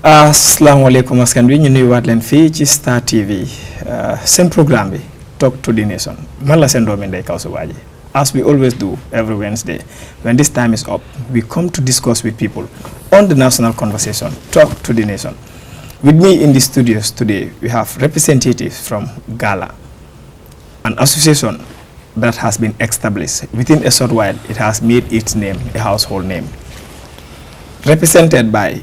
asalaamaaleykum askan bi ñu nuyuwaat leen fii ci Star TV seen programme bi Talk to the Nation man la seen doomi Ndeye Kawsu Badji. As we always do every Wednesday, when this time is up, we come to discuss with people on the national conversation, Talk to the Nation. With me in the studios today, we have representatives from GALA, an association that has been established. Within a short while, it has made its name a household name. Represented by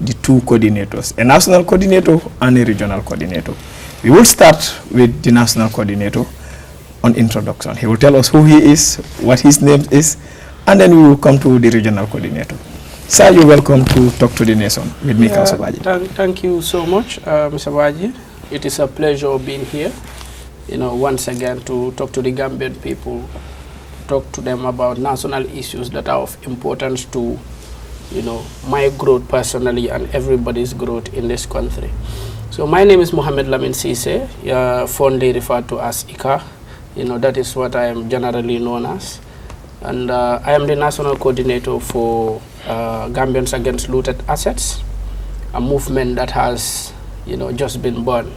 the two coordinators, a national coordinator and a regional coordinator. We will start with the national coordinator on introduction. He will tell us who he is, what his name is, and then we will come to the regional coordinator. Sir, you're welcome to Talk to the Nation with me, Mr. Badji. Thank you so much, Mr. Badji. It is a pleasure being here, once again to talk to the Gambian people, talk to them about national issues that are of importance to, my growth personally and everybody's growth in this country. So my name is Mohamed Lamin Cisse, fondly referred to as ICA. That is what I am generally known as. And I am the national coordinator for Gambians Against Looted Assets, a movement that has, just been born.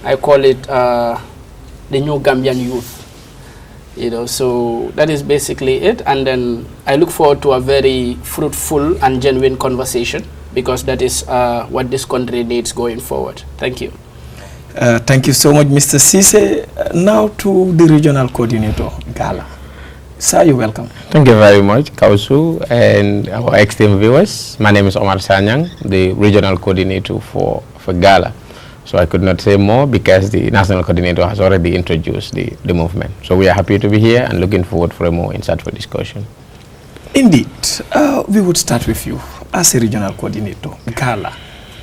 I call it the new Gambian youth. So that is basically it. And then I look forward to a very fruitful and genuine conversation because that is what this country needs going forward. Thank you. Thank you so much, Mr. Cisse. Now to the regional coordinator, GALA. Sir, you're welcome. Thank you very much, Kausu, and our esteemed viewers. My name is Omar Sanyang, the regional coordinator for GALA. So I could not say more because the national coordinator has already introduced the movement. So we are happy to be here and looking forward for a more insightful discussion. Indeed. We would start with you as a regional coordinator, GALA,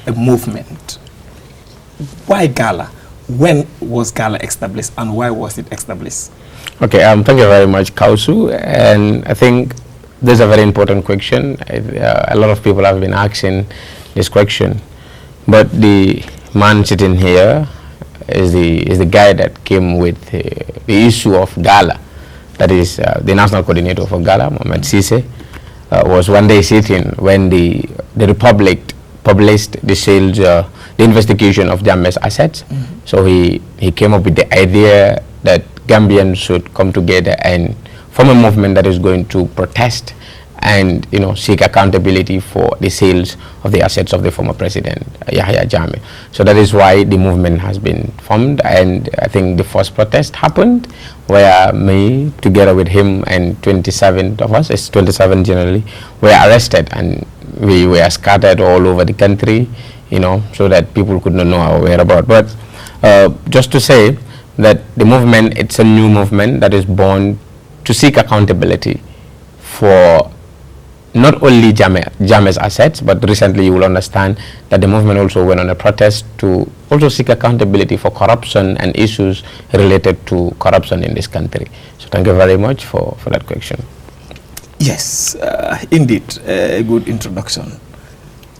a movement. Why GALA? When was GALA established and why was it established? Okay, thank you very much, Kausu. And I think this is a very important question. A lot of people have been asking this question. But the man sitting here is the guy that came with the issue of GALA. That is the national coordinator for GALA, Mohamed Cisse, was one day sitting when the Republic published the sales, the investigation of Gambia's assets. So he came up with the idea that Gambians should come together and form a movement that is going to protest and seek accountability for the sales of the assets of the former president Yahya Jammeh. So that is why the movement has been formed, and I think the first protest happened where me together with him and 27 of us, it's 27 generally, were arrested, and we were scattered all over the country, so that people could not know our whereabouts. But just to say that the movement, it's a new movement that is born to seek accountability for not only Jammeh's assets, but recently you will understand that the movement also went on a protest to also seek accountability for corruption and issues related to corruption in this country. So thank you very much for that question. Yes, indeed, a good introduction.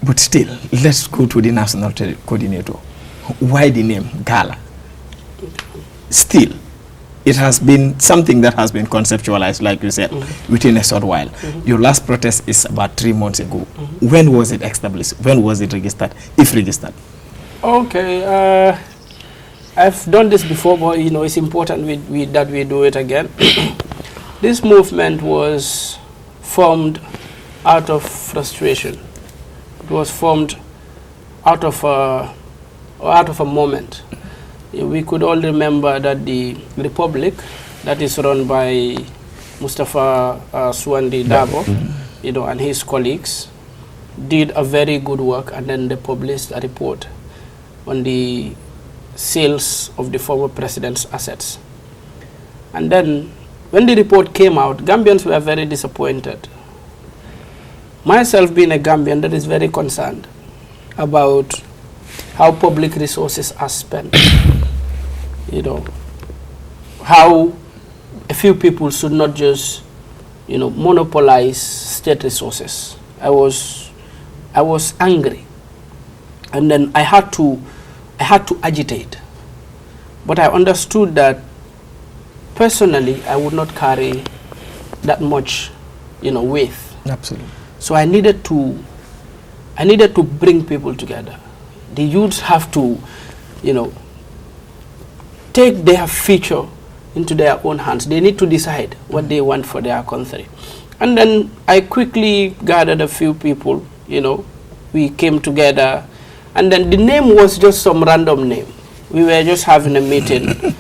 But still, let's go to the national coordinator. Why the name GALA? Still, it has been something that has been conceptualized, like you said, within a short while. Your last protest is about 3 months ago. When was it established? When was it registered, if registered? Okay, I've done this before, but it's important that we do it again. This movement was formed out of frustration. It was formed out of a moment. We could all remember that the Republic, that is run by Mustafa Suwandi Dabo, and his colleagues, did a very good work, and then they published a report on the sales of the former president's assets. And then, when the report came out, Gambians were very disappointed. Myself being a Gambian, that is very concerned about how public resources are spent. How a few people should not just, monopolize state resources. I was angry, and then I had to agitate. But I understood that personally I would not carry that much, weight. Absolutely. So I needed to I needed to bring people together. The youths have to, take their future into their own hands. They need to decide what they want for their country. And then I quickly gathered a few people, we came together, and then the name was just some random name. We were just having a meeting.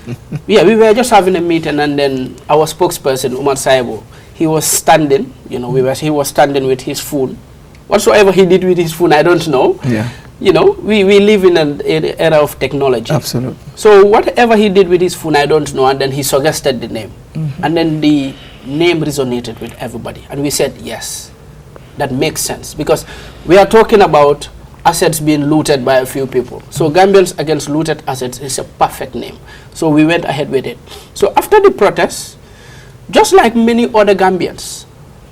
Yeah, we were just having a meeting, and then our spokesperson, Umar Saibo, he was standing, he was standing with his phone. Whatsoever he did with his phone, I don't know. Yeah. We live in an era of technology. Absolutely. So whatever he did with his phone, I don't know, and then he suggested the name. And then the name resonated with everybody. And we said, yes, that makes sense. Because we are talking about assets being looted by a few people. So Gambians Against Looted Assets is a perfect name. So we went ahead with it. So after the protests, just like many other Gambians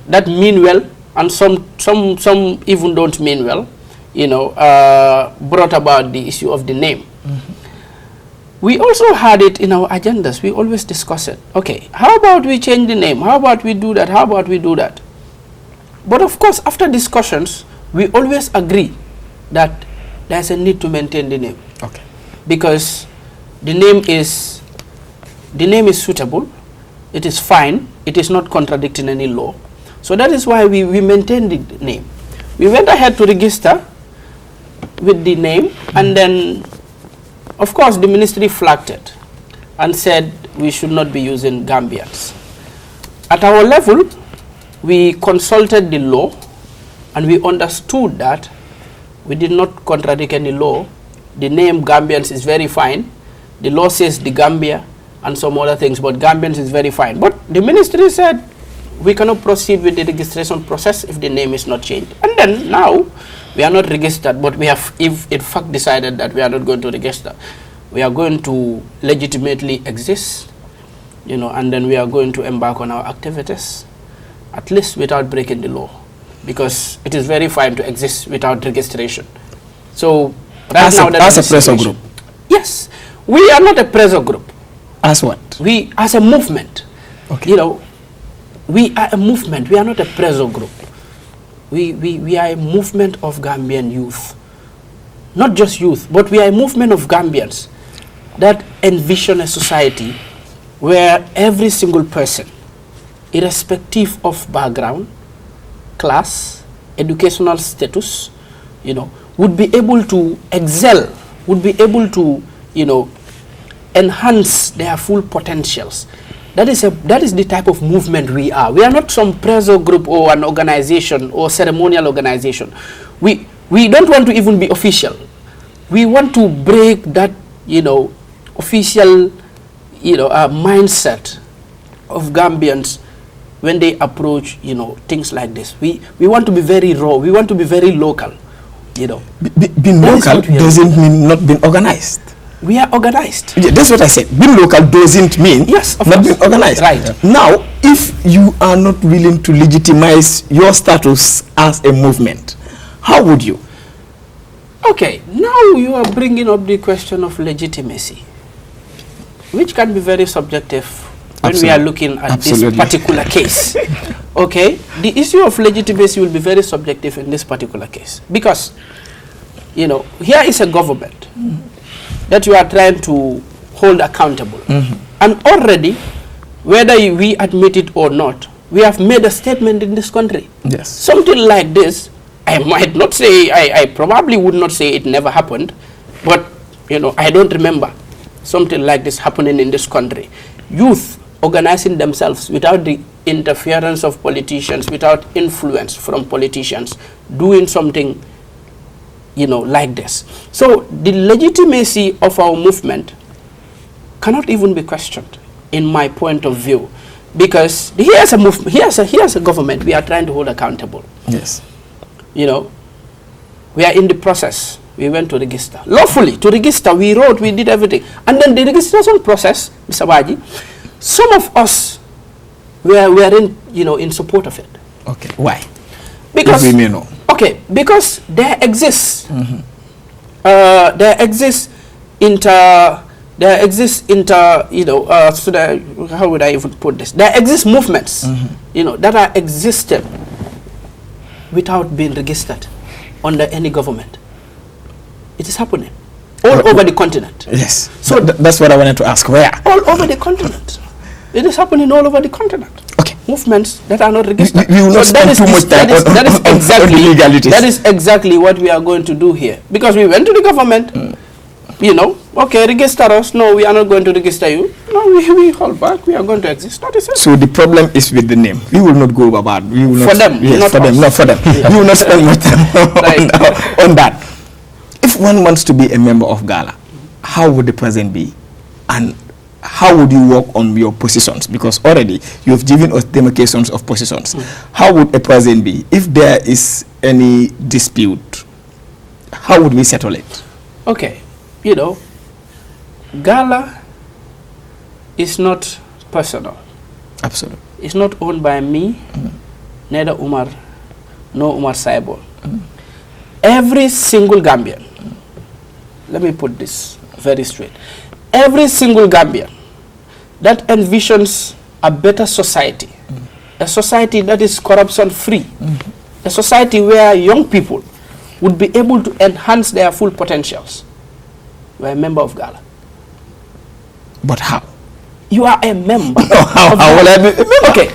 that mean well, and some even don't mean well, brought about the issue of the name. We also had it in our agendas. We always discuss it. Okay, how about we change the name? How about we do that? How about we do that? But of course, after discussions, we always agree that there's a need to maintain the name. Okay. Because the name is suitable, it is fine, it is not contradicting any law. So that is why we maintain the name. We went ahead to register with the name, and then of course the ministry flagged it and said we should not be using Gambians. At our level, we consulted the law and we understood that we did not contradict any law. The name Gambians is very fine. The law says the Gambia and some other things, but Gambians is very fine. But the ministry said we cannot proceed with the registration process if the name is not changed. And then now we are not registered, but we have in fact decided that we are not going to register. We are going to legitimately exist, and then we are going to embark on our activities, at least without breaking the law, because it is very fine to exist without registration. So right now, as a pressure group. Yes, we are not a pressure group. As what? We as a movement. Okay. We are a movement. We are not a pressure group. We are a movement of Gambian youth. Not just youth, but we are a movement of Gambians that envision a society where every single person, irrespective of background, class, educational status, would be able to excel, would be able to, enhance their full potentials. That is the type of movement we are. We are not some pressure group or an organization or ceremonial organization. We don't want to even be official. We want to break that, official, mindset of Gambians when they approach, things like this. We want to be very raw. We want to be very local, Being local doesn't mean not being organized. We are organized. Yeah, that's what I said. Being local doesn't mean not being organized. Right. Now, if you are not willing to legitimize your status as a movement, how would you? Okay, now you are bringing up the question of legitimacy, which can be very subjective when we are looking at this particular case. Okay, the issue of legitimacy will be very subjective in this particular case because, here is a government that you are trying to hold accountable. And already, whether we admit it or not, we have made a statement in this country. Yes. Something like this, I might not say, I probably would not say it never happened, but, I don't remember something like this happening in this country. Youth organizing themselves without the interference of politicians, without influence from politicians, doing something like this. So the legitimacy of our movement cannot even be questioned, in my point of view, because here's a movement, here's a government we are trying to hold accountable. Yes. We are in the process. We went to register lawfully. To register, we wrote, we did everything, and then the registration process, Mr. Baji, some of us were in support of it. Okay. Why? Because if we may know. Okay, because there exists how would I even put this? There exist movements, that are existed without being registered. under any government. It is happening all over the continent. Yes. So that's what I wanted to ask. Where? All over the continent. It is happening all over the continent. Okay. Movements that are not registered. We will not spend too much time on the legalities. That is exactly what we are going to do here. Because we went to the government, you know, okay, register us. No, we are not going to register you. No, we hold back. We are going to exist. That is it. So the problem is with the name. We will not go about. We will not. For them, yes, not for them. us. Not for them. We will not spend much time on that. If one wants to be a member of GALA, how would the president be? And how would you work on your positions? Because already you have given us demarcations of positions. How would a president be? If there is any dispute, how would we settle it? Okay. You know, GALA is not personal. Absolutely. It's not owned by me, neither Umar, nor Umar Saibol. Every single Gambian, let me put this very straight. Every single Gambian that envisions a better society, a society that is corruption-free, a society where young people would be able to enhance their full potentials, you are a member of GALA. But how? You are a member. How will I be a member? Okay.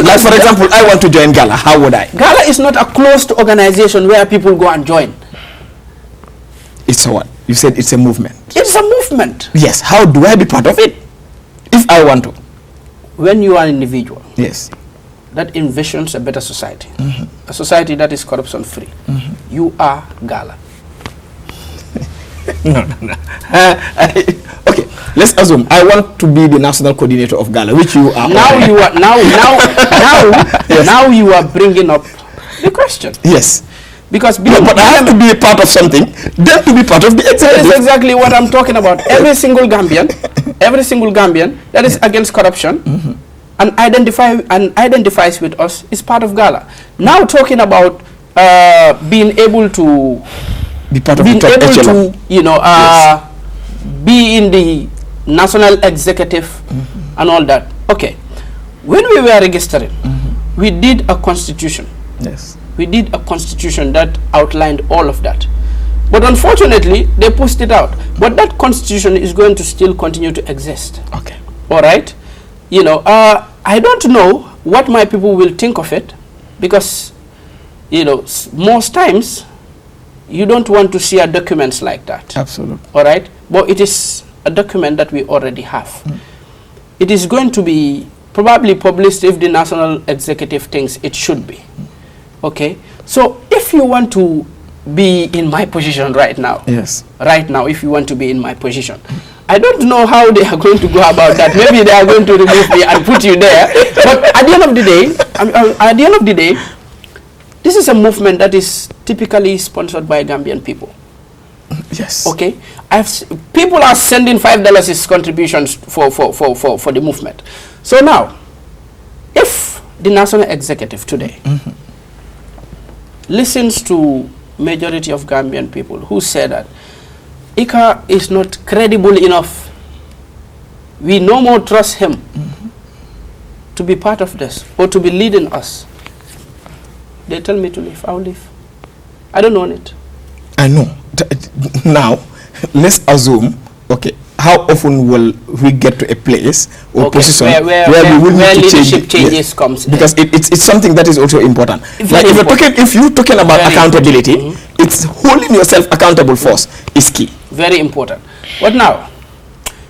Like, for example, I want to join GALA. How would I? GALA is not a closed organization where people go and join. It's a what? You said it's a movement. It's a movement. Yes. How do I be part of it? If I want to. When you are an individual, yes, that envisions a better society, a society that is corruption-free, you are GALA. No. Okay, let's assume I want to be the national coordinator of GALA, which you are. Now you are Yes. now you are bringing up the question. Yes. Because But I have to be a part of something, then to be part of the that executive. is exactly what I'm talking about. Every single Gambian that is against corruption and identifies with us is part of GALA. Now talking about being able to Be part of the top echelon. be in the national executive and all that. Okay, when we were registering, we did a constitution. Yes. We did a constitution that outlined all of that. But unfortunately, they pushed it out. But that constitution is going to still continue to exist. Okay. All right? I don't know what my people will think of it, because, most times, you don't want to see a document like that. Absolutely. All right? But it is a document that we already have. It is going to be probably published if the national executive thinks it should be. Okay? So if you want to be in my position right now, yes, if you want to be in my position, I don't know how they are going to go about that. Maybe they are going to remove me and put you there. But at the end of the day, this is a movement that is typically sponsored by Gambian people. yes. Okay, people are sending $5 as contributions for the movement. So now, if the national executive today listens to majority of Gambian people who say that ICA is not credible enough, we no more trust him to be part of this or to be leading us, they tell me to leave, I'll leave. I don't want it. I know. Now, let's assume, okay, how often will we get to a place or position where we will need to leadership changes comes because it's something that is also important. Like if you're talking about accountability, it's holding yourself accountable first is key. Very important. But now,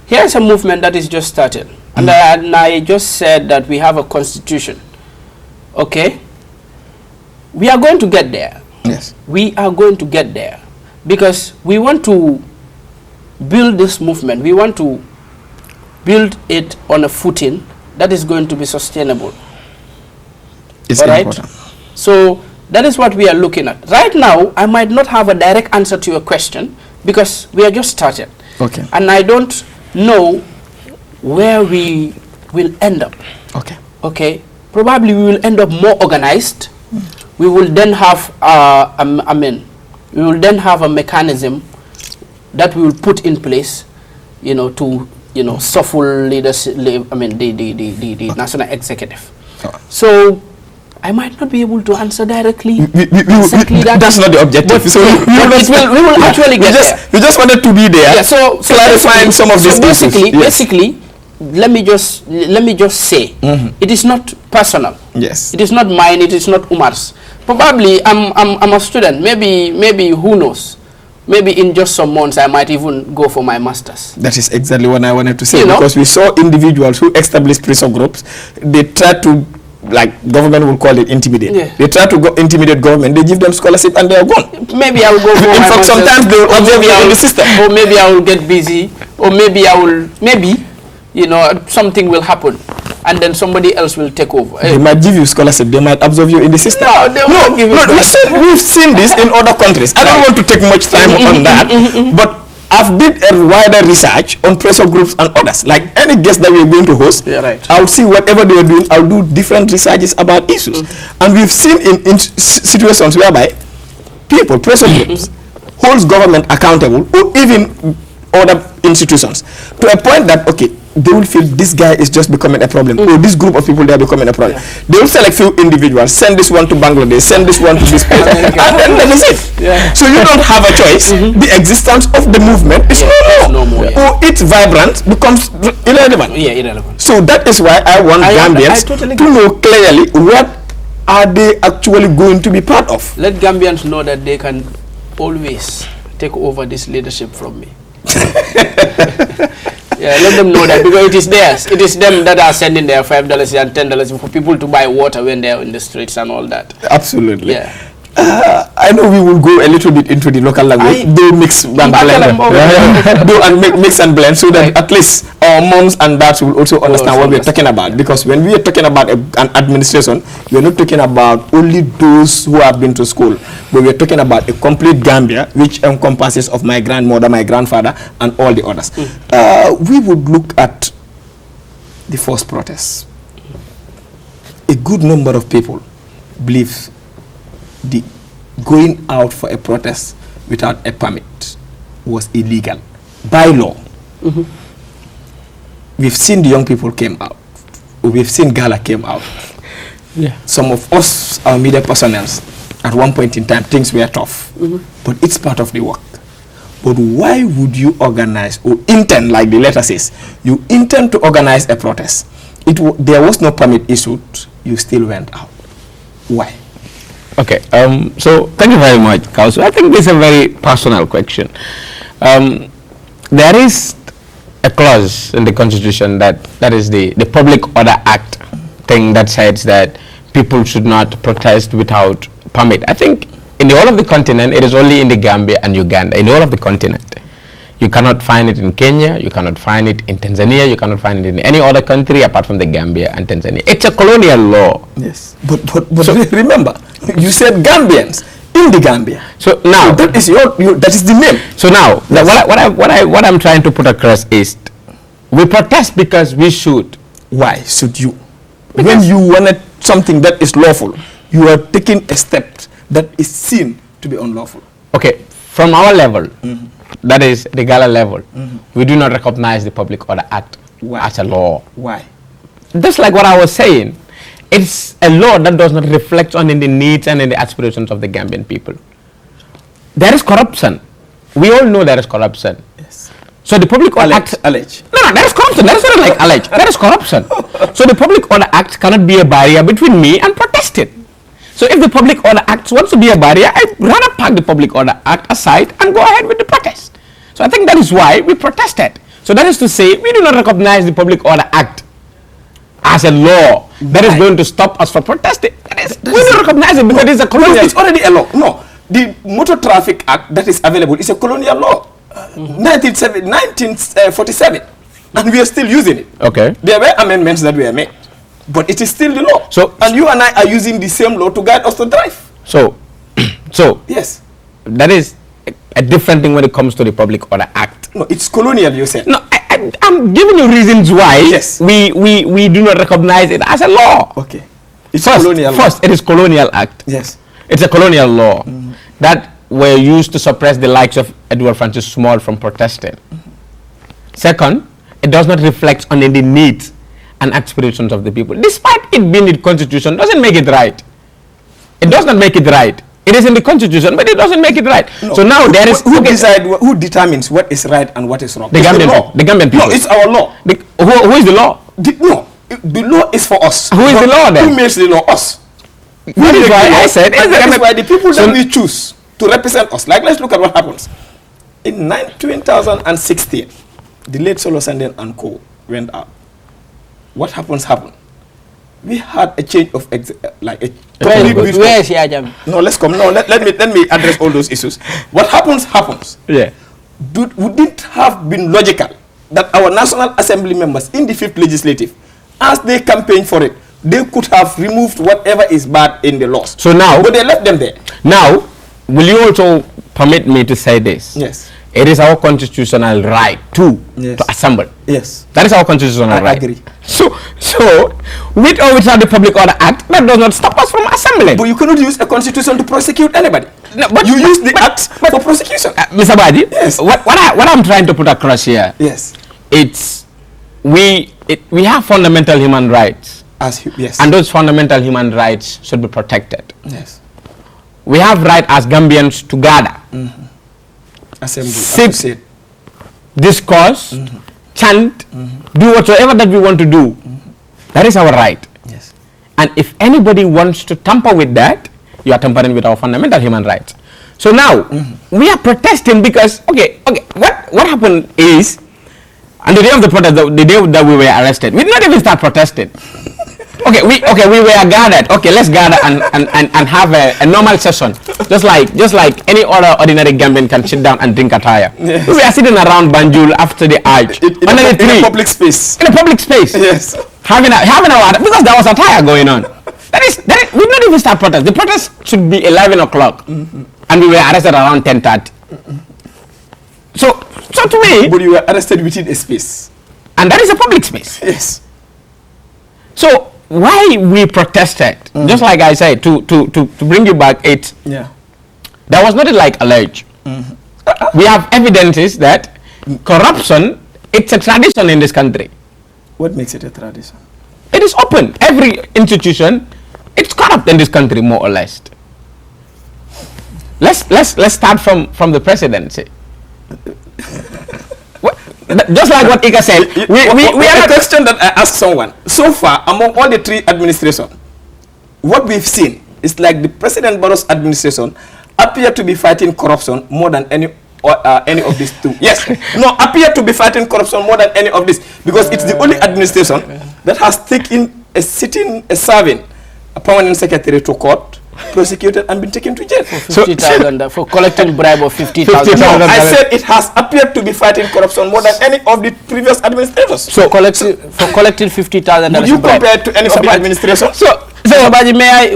here's a movement that is just started. And I just said that we have a constitution. Okay? We are going to get there. Yes. We are going to get there. Because we want to build this movement. We want to build it on a footing that is going to be sustainable. It's all right? important. So that is what we are looking at. Right now, I might not have a direct answer to your question because we are just started. Okay. And I don't know where we will end up. Okay. Okay. Probably we will end up more organized. We will then have we will then have a mechanism that we will put in place, to shuffle leadership. The national executive. Oh. So I might not be able to answer directly. Exactly that's not the objective. But, so we will actually get there. We just wanted to be there. Yeah, so clarifying some of these issues. Basically, let me just say, it is not personal. Yes. It is not mine. It is not Umar's. Probably I'm a student. Maybe who knows? Maybe in just some months I might even go for my master's. That is exactly what I wanted to say, because we saw individuals who established pressure groups. They try to, like government will call it intimidate. Yeah. They try to intimidate government. They give them scholarship and they are gone. Maybe I will go for in my fact, master's. sometimes they will observe you in the system. Or maybe I will get busy. Or maybe something will happen. And then somebody else will take over. They might give you scholarship. They might absorb you in the system. No, they won't give you scholarship. We've seen this in other countries. I don't want to take much time on that, but I've did a wider research on pressure groups and others. Like any guest that we're going to host, I'll see whatever they are doing. I'll do different researches about issues. And we've seen in situations whereby people, pressure groups, holds government accountable, or even other institutions, to a point that, okay, they will feel this guy is just becoming a problem, or this group of people, they are becoming a problem. They will select few individuals, send this one to Bangladesh, send this one to this place, and then that is it. So you don't have a choice. The existence of the movement is no more. Or its vibrance becomes irrelevant. So that is why I want Gambians to know clearly what are they actually going to be part of. Let Gambians know that they can always take over this leadership from me. Let them know that, because it is theirs. It is them that are sending their $5 and $10 for people to buy water when they are in the streets and all that. Absolutely. I know we will go a little bit into the local language. Do mix and blend. Do and mix and blend, so that at least our moms and dads will also understand what we're talking about. Because when we are talking about an administration, we're not talking about only those who have been to school, but we're talking about a complete Gambia, which encompasses of my grandmother, my grandfather, and all the others. We would look at the first protest. A good number of people believe the going out for a protest without a permit was illegal by law. We've seen the young people came out. We've seen GALA came out. Some of us, our media personnel, at one point in time, things were tough. But it's part of the work. But why would you organize or intend, like the letter says, you intend to organize a protest? There was no permit issued. You still went out. Why? Okay, so thank you very much, Kausu. I think this is a very personal question. There is a clause in the Constitution that is the Public Order Act thing that says that people should not protest without permit. I think in the whole of the continent, it is only in the Gambia and Uganda, in the whole of the continent. You cannot find it in Kenya, you cannot find it in Tanzania, you cannot find it in any other country apart from the Gambia and Tanzania. It's a colonial law. Yes, but so, remember, you said Gambians in the Gambia. So now that is that is the name. So now what I'm trying to put across is we protest because we should. Why should you? Because when you wanted something that is lawful, you are taking a step that is seen to be unlawful. Okay, from our level, that is the GALA level, we do not recognize the Public Order Act as a law. Why? Just like what I was saying, it's a law that does not reflect on the needs and in the aspirations of the Gambian people. There is corruption. We all know there is corruption. Yes. So the Public Order Act... Allege. No, there is corruption. There is not like allege. There is corruption. So the Public Order Act cannot be a barrier between me and protesting. So if the Public Order Act wants to be a barrier, I'd rather park the Public Order Act aside and go ahead with the protest. So I think that is why we protested. So that is to say, we do not recognize the Public Order Act as a law that is going to stop us from protesting. We don't recognize it because it's a colonial... It's already a law. No, the Motor Traffic Act that is available is a colonial law. 1947. And we are still using it. Okay. There were amendments that were made. But it is still the law. So, and you and I are using the same law to guide us to drive. So yes, that is a different thing when it comes to the Public Order Act. No, it's colonial, you said. No, I'm giving you reasons why we do not recognize it as a law. Okay. It's colonial. First, it is colonial act. Yes. It's a colonial law that were used to suppress the likes of Edward Francis Small from protesting. Second, it does not reflect on the needs and aspirations of the people. Despite it being the Constitution, doesn't make it right. It does not make it right. It is in the constitution, but it doesn't make it right. No. So now there is who determines what is right and what is wrong? The Gambian people. The Gambian people. No, it's our law. Who is the law? The law is for us. Who is the law then? Who makes the law? Us. That is why I said. That is why the people that we choose to represent us. Like, let's look at what happens. In 2016, the late Solo Sanden and Co. went out. What happened? We had a change of where is Yajam? No, let's come. No, let me address all those issues. What happens. Yeah. Wouldn't have been logical that our National Assembly members in the 5th Legislative, as they campaign for it, they could have removed whatever is bad in the laws. So now, but they left them there. Now, will you also permit me to say this? Yes. It is our constitutional right to assemble. Yes. That is our constitutional right. I agree. So, with or without the Public Order Act, that does not stop us from assembling. But you cannot use a constitution to prosecute anybody. No, but you use the act for prosecution. Mr. Badi, yes. What I'm trying to put across here, yes, it's we have fundamental human rights. Yes. And those fundamental human rights should be protected. Yes. We have right as Gambians to gather. Assembly, sit, discourse, chant, do whatsoever that we want to do. That is our right. Yes. And if anybody wants to tamper with that, you are tampering with our fundamental human rights. So now, we are protesting because, what happened is, on the day of the protest, the day that we were arrested, we did not even start protesting. we were gathered. Okay, let's gather and have a normal session, just like any other ordinary Gambian can sit down and drink a tire. Yes. We were sitting around Banjul after the arch, under the tree, in a public space. In a public space. Yes. Having a water, because there was a tire going on. That is we did not even start protest. The protest should be 11 o'clock, and we were arrested around 10:30. So to me, but you were arrested within a space, and that is a public space. Yes. So why we protested, just like I said, to bring you back, there was nothing like alleged. We have evidences that corruption, it's a tradition in this country. What makes it a tradition? It is open. Every institution, it's corrupt in this country, more or less. Let's start from the presidency. Just like what Ika said, we have a question that I asked someone. So far, among all the 3 administrations, what we've seen is like the President Barrow's administration appear to be fighting corruption more than any of these 2. Yes, no, appear to be fighting corruption more than any of this, because it's the only administration that has taken a serving a permanent secretary to court, prosecuted and been taken to jail for 50,000 for collecting bribe of 50,000. I said it has appeared to be fighting corruption more than any of the previous administrators. So for collecting 50,000. Would you compare it to any of the administrations? So may I?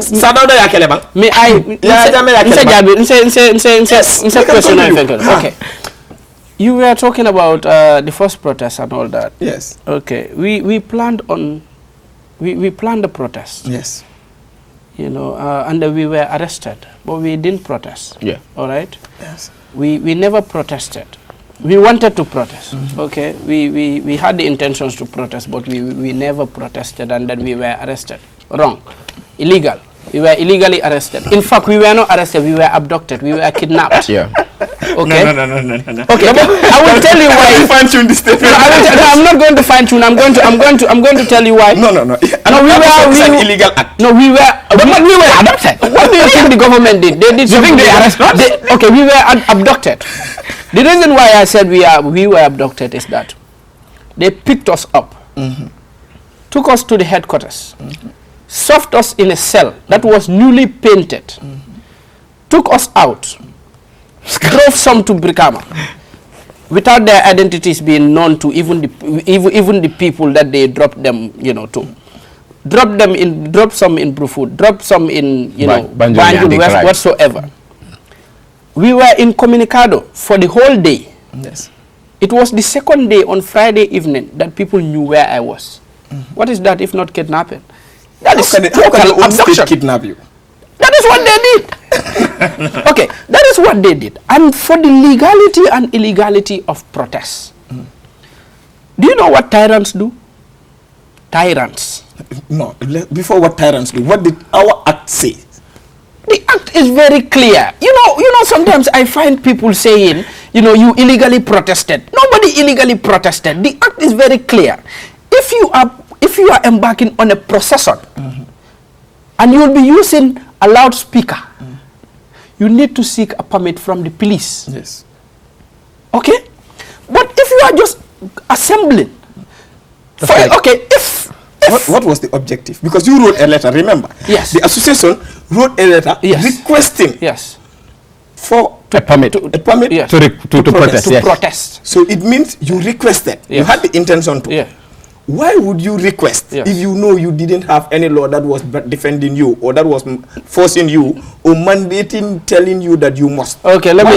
May I? Okay. You were talking about the first protest and all that. Yes. Okay. We planned on. We planned the protest. Yes. You know, and we were arrested, but we didn't protest. Yeah. All right. Yes. We never protested. We wanted to protest. Okay. We had the intentions to protest, but we never protested, and then we were arrested. Wrong. Illegal. We were illegally arrested. In fact, we were not arrested. We were abducted. We were kidnapped. Yeah. Okay. No. Okay. I will tell you why. Fine-tune this statement. I'm not going to fine-tune. I'm going to tell you why. No. No, we were illegal act. No, we were abducted. What do you think the government did? They did. You think they arrested us? Okay, we were abducted. The reason why I said we were abducted is that they picked us up, took us to the headquarters, stuffed us in a cell that was newly painted, took us out, drove some to Brikama, without their identities being known to even the people that they dropped them, to. Drop some in Brufut, drop some in, Banjul, whatsoever. We were incommunicado for the whole day. Yes. It was the second day on Friday evening that people knew where I was. What is that if not kidnapping? That is how can the old state kidnap you? That is what they did. Okay, that is what they did. And for the legality and illegality of protests, do you know what tyrants do? Tyrants. No, before what tyrants do, what did our act say? The act is very clear. You know, sometimes I find people saying, you know, you illegally protested. Nobody illegally protested. The act is very clear. If you are embarking on a procession, and you will be using a loudspeaker, you need to seek a permit from the police. Yes. Okay? But if you are just assembling, what was the objective? Because you wrote a letter, remember? Yes. The association wrote a letter requesting for a permit to protest. So it means you requested. You had the intention to. Yeah. Why would you request if you know you didn't have any law that was defending you, or that was forcing you, or mandating, telling you that you must? Okay, let me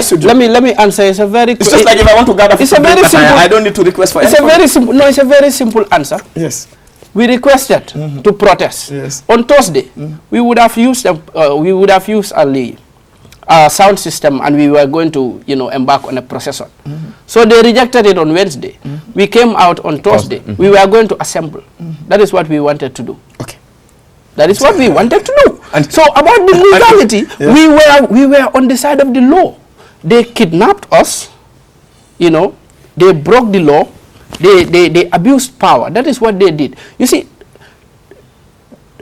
answer. It's a very. It's just like if I want to gather. It's a very simple. I don't need to request for. It's a very simple. No, it's a very simple answer. Yes. We requested to protest. Yes. On Thursday, we would have used a sound system, and we were going to, you know, embark on a procession. So they rejected it on Wednesday. We came out on Thursday. We were going to assemble. That is what we wanted to do. Okay. That is what we wanted to do. And so about the legality, we were on the side of the law. They kidnapped us. You know, they broke the law. They abused power. That is what they did. You see,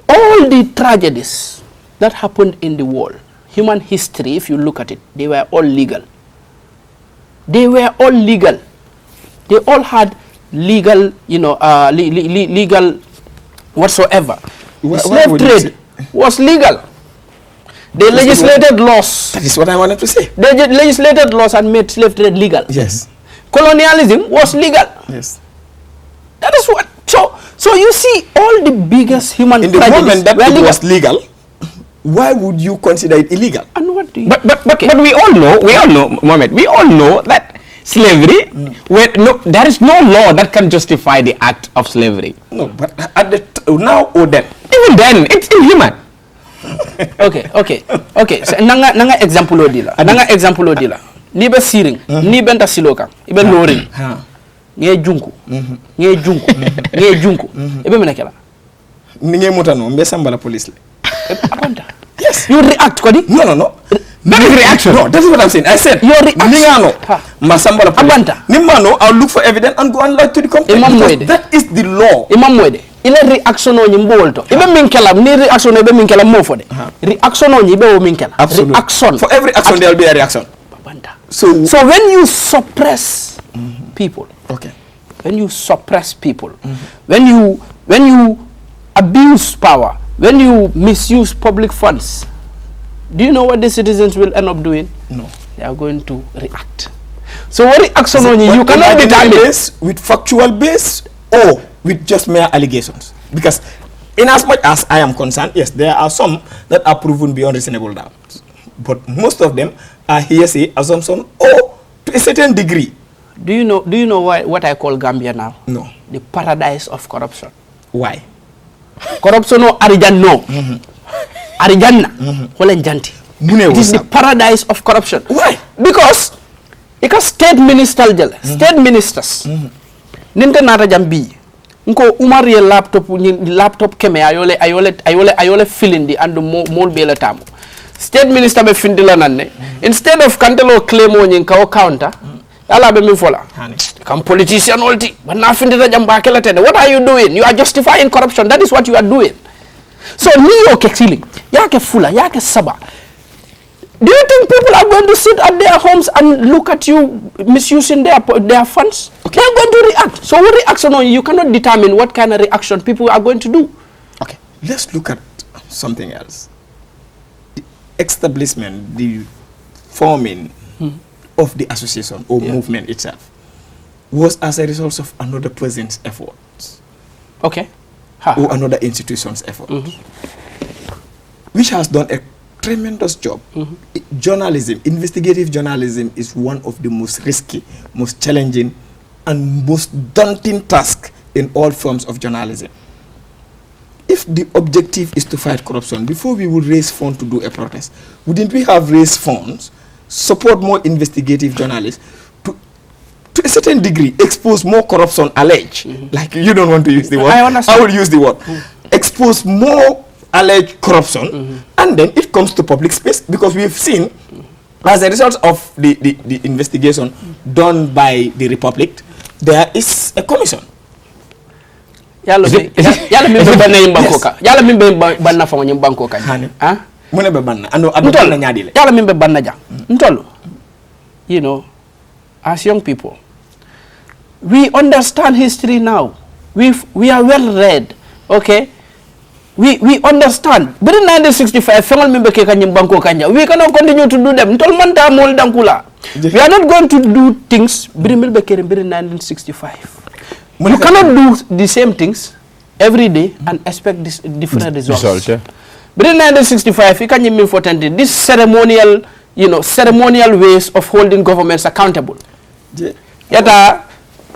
all the tragedies that happened in the world, human history, if you look at it, they were all legal. They were all legal. They all had legal, you know, legal whatsoever. Slave trade was legal. They legislated laws. That is what I wanted to say. They legislated laws and made slave trade legal. Yes. Colonialism was legal. Yes. That is what. So you see, all the biggest human in the moment that it was legal, why would you consider it illegal? And what do you? But we all know, Mohammed, we all know that slavery, there is no law that can justify the act of slavery. No, but now or then? Even then, it's inhuman. Okay. So, nanga example odila. Ni be siring, ni benta siloka, ibe loring. Nge junku. Ibe menakela. Ninge mutano, mbe sambala police. Abanda. Yes. You react, Kodi? No. That is reaction. No, that's what I'm saying. I said, your reaction. Masambala police. Abanda. Nimano, I'll look for evidence and go and lie to the complaint. That is the law. Imam Wede. Ile reaction on yimbolto. Ibe minkela, ni reaction ibe minkela mofode. Reaction on ibe o minkela. Absolutely. Reaction. For every action there will be a reaction. So when you suppress people, when you suppress people, when you abuse power, when you misuse public funds, do you know what the citizens will end up doing? No. They are going to react. So what reaction on you cannot determine with factual base or with just mere allegations. Because in as much as I am concerned, yes, there are some that are proven beyond reasonable doubt. But most of them are hearsay, assumption, or to a certain degree. Do you know what I call Gambia now? No. The paradise of corruption. Why? Corruption no Arijan no. Arijanna. Janti. It is the paradise of corruption. Why? Because state ministers, Ninta nata jambi. Nko umari laptop keme ayole filindi andu mol bela tamu. State minister be findila nanne. Instead of kantelo claim o nyinka o counter, ala be mi fola. Come politician olti, but na findila jamba kela tene. What are you doing? You are justifying corruption. That is what you are doing. So niyo kexiling, yake fula, yake saba. Do you think people are going to sit at their homes and look at you misusing their funds? They are going to react. So what reaction on you cannot determine what kind of reaction people are going to do. Okay, let's look at something else. The establishment, the forming of the association or movement itself was as a result of another person's efforts. Okay. Or another institution's effort. Which has done a tremendous job. Journalism, investigative journalism is one of the most risky, most challenging, and most daunting tasks in all forms of journalism. If the objective is to fight corruption, before we would raise funds to do a protest, wouldn't we have raised funds, support more investigative journalists, to a certain degree, expose more corruption alleged? Like, you don't want to use the word. I will use the word. Expose more alleged corruption, and then it comes to public space, because we've seen, as a result of the investigation done by the Republic, there is a commission. Yalla mi be banna banko ka. Yalla mi be banna fa ngam banko ka. Ah? Mo ne be banna ando banna nyaadi le. Yalla mi be banna ja. Ntolo. You know, as young people, we understand history now. We are well read. Okay? We understand. But in 1965, family member ke kanyang banko kanya. We cannot continue to do them. Ntol manta mol dankula. We are not going to do things in 1965. You cannot do the same things every day and expect this different results. Yeah. But in 1965, you can mean for this ceremonial, ceremonial ways of holding governments accountable. Yata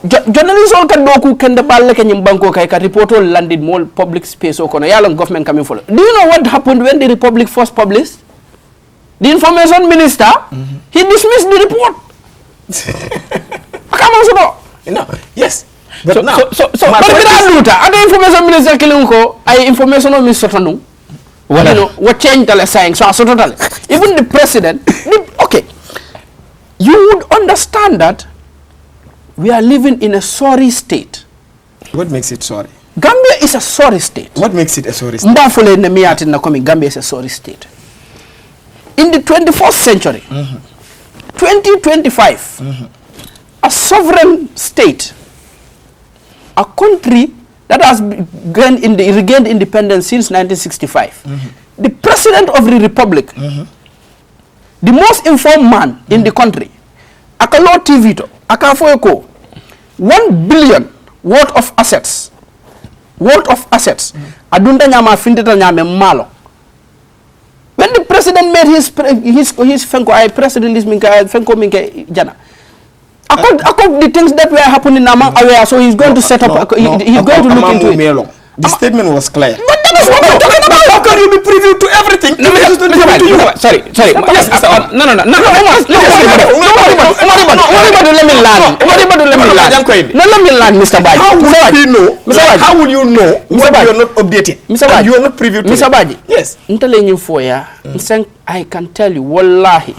journalists all can doku can the balle can banko kai ka report all landed more public space or kono yalong government coming follow. Do you know what happened when the Republic first published? The information minister, he dismissed the report. Come on, no, yes. But now, but other information minister killing ko, I information on Mr. Tanu. What changed the saying? So even the president, okay, you would understand that we are living in a sorry state. What makes it sorry? Gambia is a sorry state. What makes it a sorry state? Gambia is a sorry state. In the 21st century, 2025, a sovereign state, a country that has regained independence since 1965, the president of the republic, the most informed man in the country, Akalo TV, Akafoyoko, 1 billion worth of assets, Adunda nyama finteta nyame malo. When the president made his fenko, I president is minka fenko minka jana. According the things that were happening among aware, so he's going to set up. He's going to look into it. The statement was clear. But that is what I'm talking about. How can you be privy to everything? Sorry. Yes, no. Let me learn, Mr. Baji. How will you know when you are not updated? Mr. Baji, you are not privy to Mr. Baji. Yes. I can tell you, wallahi,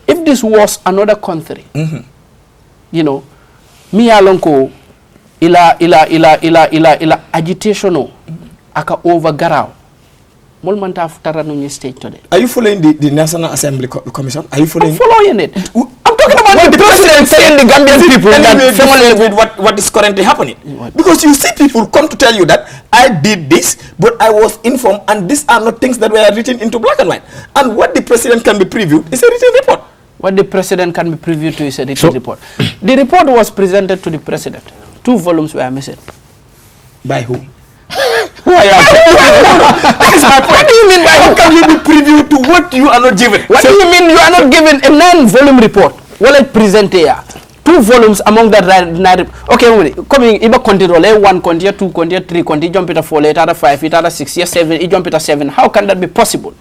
if this was another country, me alonko ila agitation aka over garao mol man ta futara no stage today. Are you following the National Assembly Commission? Are you following? I'm following it. I'm talking about the president saying the Gambian people that with what is currently happening. Because you see people come to tell you that I did this, but I was informed, and these are not things that were written into black and white. And what the president can be previewed is a written report. What the president can be previewed to is a written report. The report was presented to the president. 2 volumes were missing. By who? Who are you? That is my point. What do you mean by how can you be previewed to what you are not given? What do you mean you are not given a 9-volume report? Well, it presented here. 2 volumes among that. Okay, coming iba control 1 contia 2 contia 3 contia jump it 4 later 5 it 6 yes 7 it jump it 7. How can that be possible?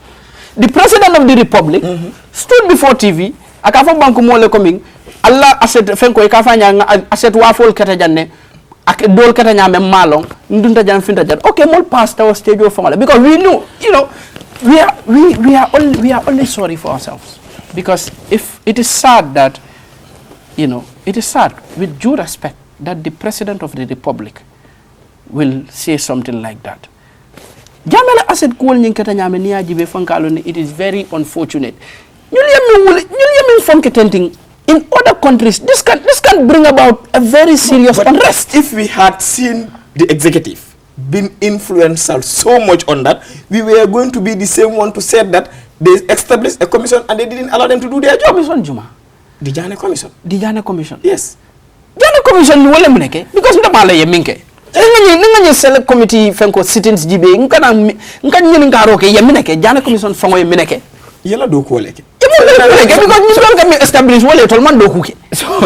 The president of the republic stood before TV. Akafa banku mole coming. Allah asset fenko ikafa nyanga asset wafol kata janne ak dol kata nyame malong ndunta jan finta jan. Okay, more past our stage of family because we knew, we are only sorry for ourselves because if it is sad that it is sad with due respect that the president of the republic will say something like that. Jamela asset cool nyinkata nyame niya jibe fankalo it is very unfortunate. In other countries, this can bring about a very serious unrest. If we had seen the executive been influential so much on that, we were going to be the same one to say that they established a commission and they didn't allow them to do their job. Commission Juma. The Jana Commission. The Jana Commission. Yes. Jana Commission ni wale mneke because ndabala ye minke. Nga select committee fenko sittings jibe nkana ngaro ke ye mineke Jana Commission fango ye mineke. Yela do ko leke. Establish wale tolman do kuke. So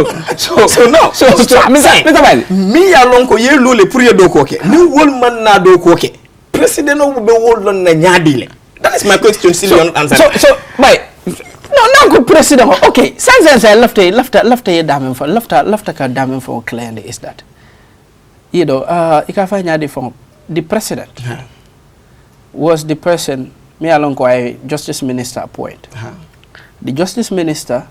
me along ko ye lole pour ye do koke. Ni wol man na do koke. President of the world na nyadile. That is my question still you not answer. So no good president. Okay, since I left ye damen for ka damen for clearly is that you know, the president was the person me along why Justice Minister appoint. The Justice Minister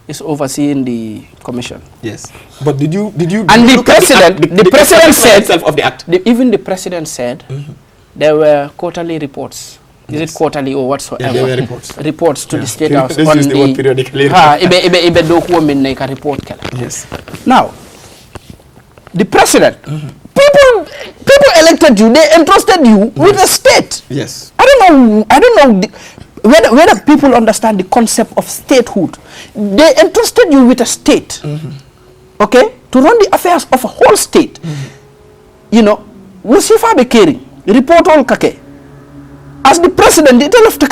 is overseeing the commission. Yes. But did you and the president said of the act? Even the president said there were quarterly reports. Is it quarterly or whatsoever? Yeah, there were reports. Reports to the State House on the word periodically. report. Yes. Now, the president, people elected you. They entrusted you with a state. Yes. I don't know whether people understand the concept of statehood. They entrusted you with a state, okay, to run the affairs of a whole state. You know, Musifa Bekeri, report all kake. As the president, the of the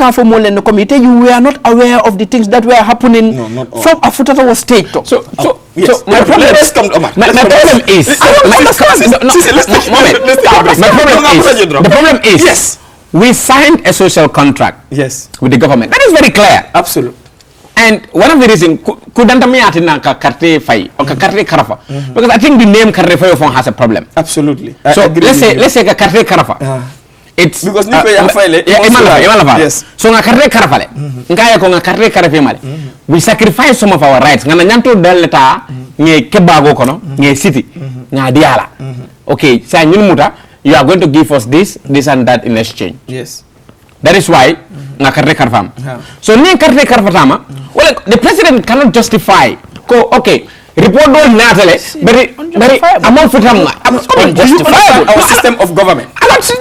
committee, you were not aware of the things that were happening from a foot of our state. So my problem is, the problem is, yes, we signed a social contract. Yes, with the government. That is very clear. Absolutely. And one of the reasons, because I think the name Karte Fayo has a problem. Absolutely. So let's say Karte Karafa. It's because yes. So nga Karte Karafale. Ngaya ko nga Karte Karafe male. We sacrifice some of our rights. Nga nyanto delta nge kebago kono, nge city, nga diala. Okay, sa nyun muta, you are going to give us this and that in exchange. Yes. That is why nga Karte Karafam. So ni Karte Karafatama, well, the president cannot justify. Okay, report don't natale, but among futam unjustifiable. Our system of government.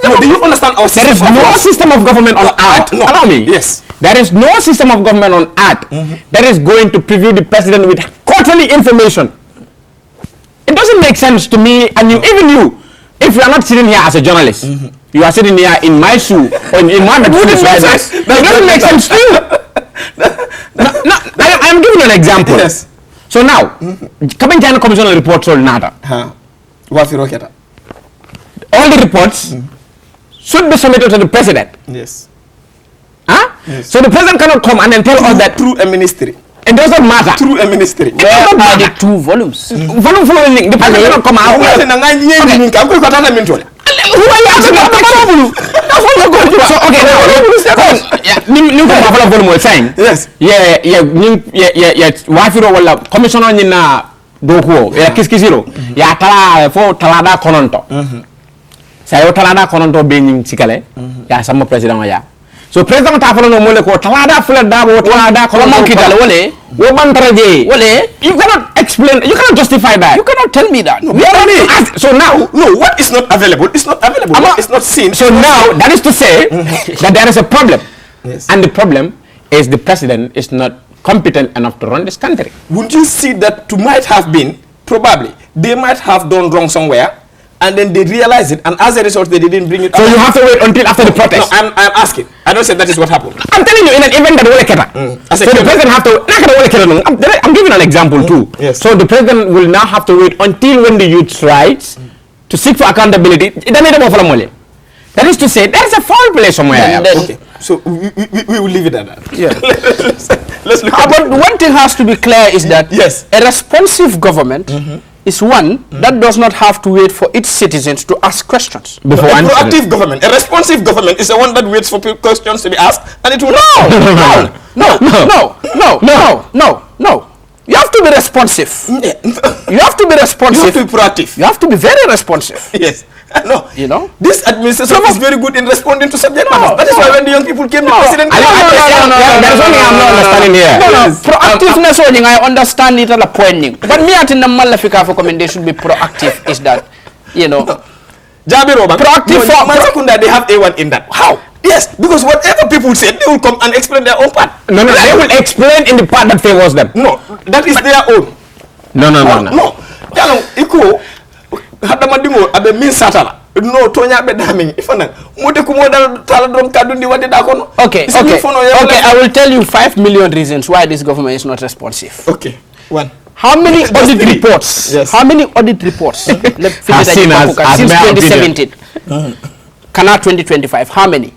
No, do you understand our system? There is no system of government on earth. No. Allow me. Yes. There is no system of government on earth that is going to preview the president with quarterly information. It doesn't make sense to me, and even you, if you are not sitting here as a journalist, you are sitting here in my shoe or in my shoe. It doesn't make sense to you. I am giving you an example. Yes. So now, coming China Commission reports all nada. All the reports should be submitted to the president. Yes. Huh? Yes. So the president cannot come and then tell us that through a ministry. It doesn't matter. Through a ministry. Where are the 2 volumes? Volume following. The president cannot come out. Who are you asking about the volume? That's what you're going to do. So okay, new volume was saying. Yes. Wafiro wala commissioner nyina doko ya kiskisiro ya tala fo talada kononto. Sayo talada kononto benin sikale ya sama president ya. So president ta follow no mole ko talada fula dabo talada kononto kitale wole wo bantaraje wole. You cannot explain, you cannot justify that. You cannot tell me that. No, so now what is not available? It's not available. It's not seen. So now that is to say that there is a problem. Yes. And the problem is the president is not competent enough to run this country. Wouldn't you see that might have been, probably, they might have done wrong somewhere, and then they realize it, and as a result, they didn't bring it So up. you have to wait until after the protest? No, I'm asking. I don't say that is what happened. I'm telling you, in an event that so the president have to, I'm giving an example too. Yes. So the president will now have to wait until when the youth rights to seek for accountability. That is to say, there is a foul play somewhere. Okay. So we will leave it at that. Yeah. Let's look But one thing has to be clear is that yes, a responsive government is one that does not have to wait for its citizens to ask questions. A proactive government, a responsive government is the one that waits for questions to be asked, and it will No. You have to be responsive. You have to be responsive. You have to be proactive. You have to be very responsive. Yes. No. You know? This administration is very good in responding to subject matters. That is why when the young people came, the president... That is one thing I'm not understanding here. Proactiveness, I understand it at a point. But me at the Malafika for commendation should be proactive is that, you know... Proactive for Mansakunda, they have A1 in that. How? Yes, because whatever people say, they will come and explain their own part. No, they will explain in the part that favors them. No, that is their own. No. Iko hadamadimo abe min satala. No, Tonya Bedaming. If I I will tell you 5 million reasons why this government is not responsive. Okay, one. How many audit reports? Yes. How many audit reports? Since 2017. Cannot 2025. How many?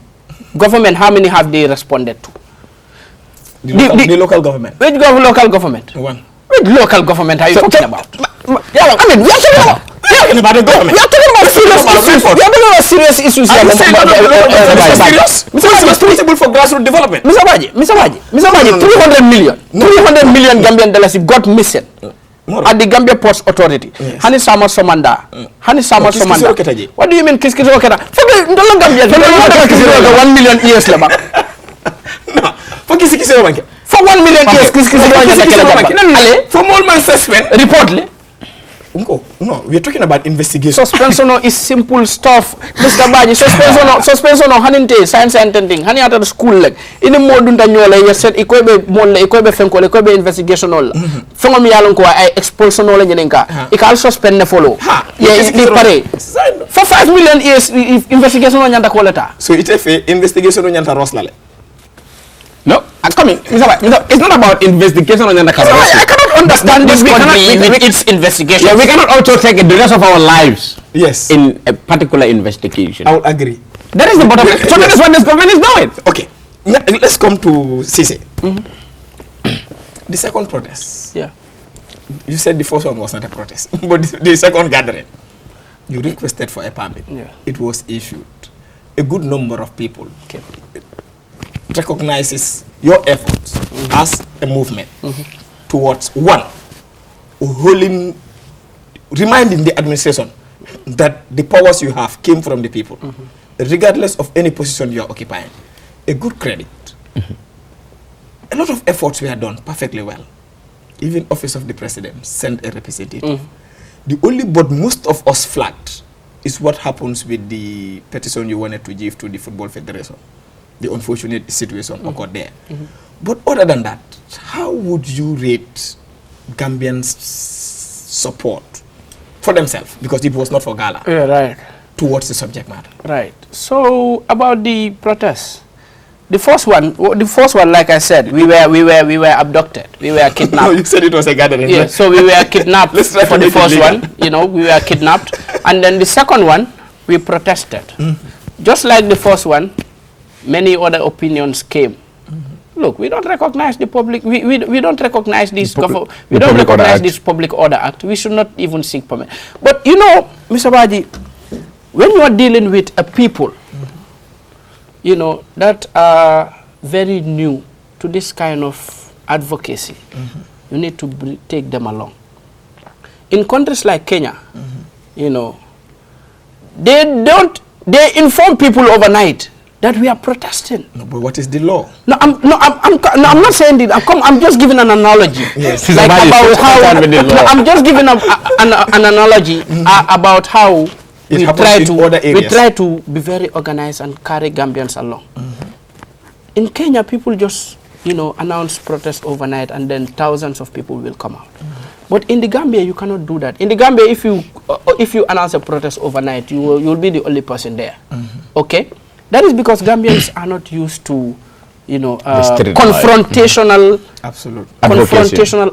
Government, how many have they responded to? The local government. Which local government? One. Which local government are you talking about? I mean, we are talking about the government. We are talking about serious issues. We are talking about serious issues. Are you saying serious? Who is responsible for grassroots development? Mr. Baji, 300 million Gambian dollars got missing at the Gambia Ports Authority. Hani Sama Somanda. What do you mean Kiskiso Oketa? For the Gambia, 1 million years laba. No, for Kiskiso Oketa. For 1 million years, Kiskiso Oketa. For more man suspend. Report. No, we are talking about investigation. Suspension is simple stuff, Mr. Baji. Suspension haninte science and thing. Hani at the school like in the modun danyola you said ikobe molle ikobe fenko ikobe investigation all. Fengo mi yalon ko ay expulsion all nyenenka. Ikal suspend ne follow. Yeah, it's pare. For 5 million years investigation on nyanda koleta. So it is investigation on nyanda roslale. No, I'm coming. It's not about investigation on the I cannot understand this country with its investigation. Yeah, we cannot also take the rest of our lives in a particular investigation. I would agree. That is the bottom line. So that is what this government is doing. Okay, let's come to Cisse. The second protest. Yeah. You said the first one was not a protest, but the second gathering, you requested for a permit. Yeah. It was issued. A good number of people recognizes your efforts as a movement towards one, reminding the administration that the powers you have came from the people, regardless of any position you are occupying. A good credit. A lot of efforts were done perfectly well. Even Office of the President sent a representative. The only but most of us flagged is what happens with the petition you wanted to give to the Football Federation. The unfortunate situation occurred there. But other than that, how would you rate Gambians' support for themselves? Because it was not for GALA. Yeah, right. Towards the subject matter. Right. So about the protests, the first one, like I said, we were abducted. We were kidnapped. No, you said it was a gathering. Yeah. So we were kidnapped for the first one. You know, we were kidnapped, and then the second one, we protested. Just like the first one, many other opinions came. Look, we don't recognize the public. We don't recognize this. We don't recognize this Public Order Act. We should not even seek permit. But you know, Mr. Baji, when you are dealing with a people, you know, that are very new to this kind of advocacy, you need to take them along. In countries like Kenya, you know, they inform people overnight that we are protesting. No, but what is the law? No, I'm not saying that. I'm just giving an analogy. Yes. Like about how I'm just giving an analogy about how we try to be very organized and carry Gambians along. In Kenya, people just, you know, announce protest overnight and then thousands of people will come out. But in the Gambia, you cannot do that. In the Gambia, if you announce a protest overnight, you will be the only person there. Okay? That is because Gambians are not used to, you know, confrontational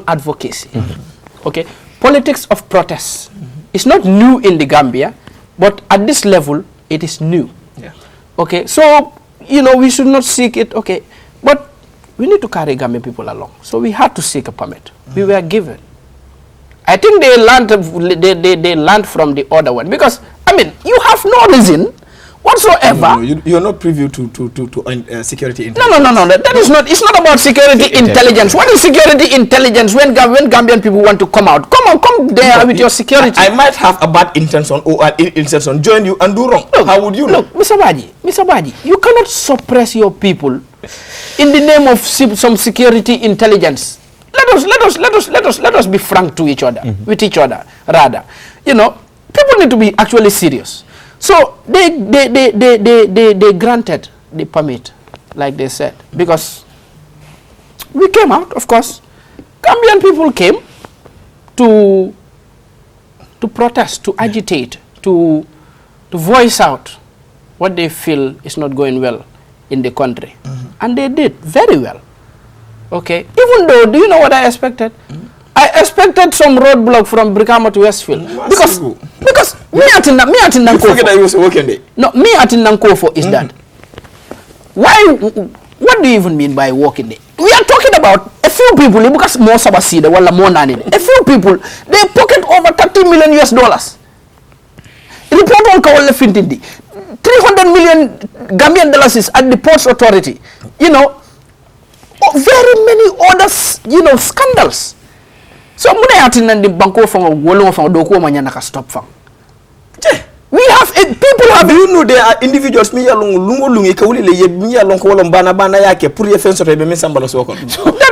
advocacy. Okay? Politics of protest is not new in the Gambia, but at this level, it is new. Yeah. Okay? So, you know, we should not seek it. Okay? But we need to carry Gambian people along. So we had to seek a permit. We were given. I think they learned from the other one. Because, I mean, you have no reason whatsoever. No, you're not privy to security intelligence. No. That is not. It's not about security intelligence. What is security intelligence when Gambian people want to come out? Come there with your security. I might have a bad intention or an ill intention, join you and do wrong. Look, how would you know? Look, Mr. Baji, you cannot suppress your people in the name of some security intelligence. Let us be frank to each other, with each other, rather. You know, people need to be actually serious. So they granted the permit, like they said, because we came out, of course. Gambian people came to protest, to agitate, to voice out what they feel is not going well in the country. And they did very well. Okay, even though, do you know what I expected? I expected some roadblock from Brikama to Westfield. Because me at Nankofo is that. What do you even mean by walking day? We are talking about a few people, because more sabasida, wala more nani. A few people, they pocket over $30 million. report on Kawale Fintindi. 300 million Gambian dollars is at the Ports Authority. You know, very many other, you know, scandals. So muna yatin nandi banko fang wolong fang doko manyana ka stop fang. We have people have. Do you know there are individuals me along lungo lungi kawuli le ye me along ko wolong bana yake pour ye fenso rebe me sambalo so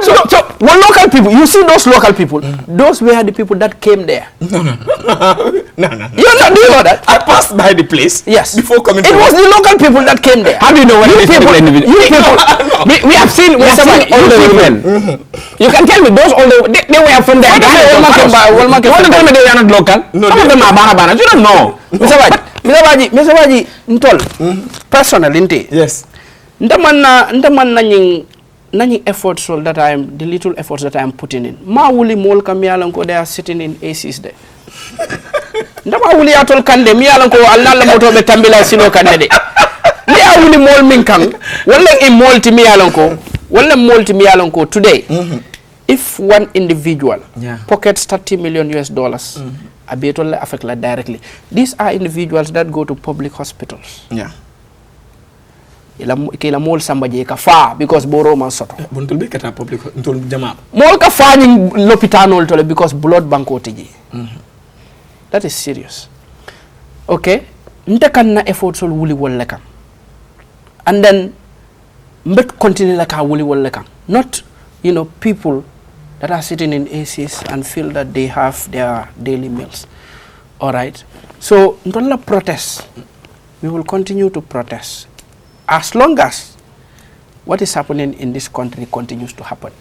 So one local people, you see those local people, those were the people that came there. No. Do you know that? I passed by the place. Yes. Before coming. It was the local people that came there. How do you know what you people? We have seen older women. You can tell me those older. They were from there. All of them they are not local. Some of them are bana. You don't know. Mr. Baji, ntol. Personal, inte. Yes. Ndaman nanying efforts that the little efforts that I am putting in. Ma wuli mol kamiyalanko, they are sitting in ACs there. Ndama wuli atol kande miyalanko alnala moto be tambila sino kande de. Ni wuli mol minkang wala multi miyalanko today. If one individual pockets $30 million US, a bit will affect directly. These are individuals that go to public hospitals. Yeah. Ila mol sambaje ka fa because boro man soto. Buntul be kata public ntol jama. Mol ka fa ni l'hôpital tole because blood bank oteji. That is serious. Okay? Nte kan na effort sol wuli wolle kam. And then mbet continue like wuli wolle kam. Not, you know, people that are sitting in ACs and feel that they have their daily meals. All right? So, ntola protest. We will continue to protest as long as what is happening in this country continues to happen.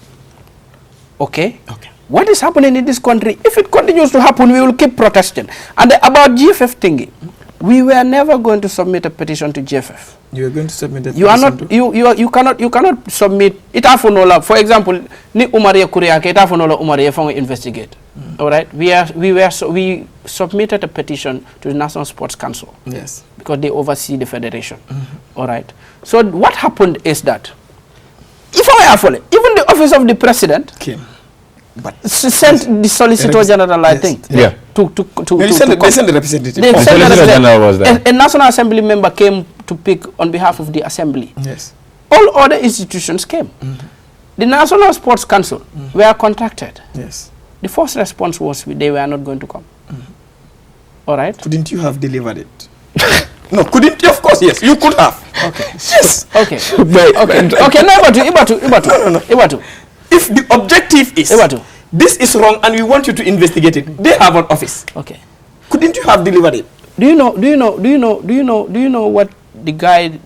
Okay? Okay. What is happening in this country, if it continues to happen, we will keep protesting. And about GFF thingy, we were never going to submit a petition to GFF. You are going to submit a petition. You cannot submit it. For example, ni Umaria Kuriake it Umaria from Investigate. All right, we submitted a petition to the National Sports Council. Yes, because they oversee the federation. All right. So what happened is that if I follow, even the office of the president came. But sent the Solicitor General, I think. Yeah. They sent the representative. The Solicitor General was there. A National Assembly member came to pick on behalf of the Assembly. Yes. All other institutions came. The National Sports Council were contacted. Yes. The first response was they were not going to come. All right. Couldn't you have delivered it? No, couldn't you? Of course, yes. You could have. Okay. Yes. Okay. Okay. No, Ibatu. If the objective is this is wrong and we want you to investigate it, they have an office. Okay. Couldn't you have delivered it? Do you know what the guy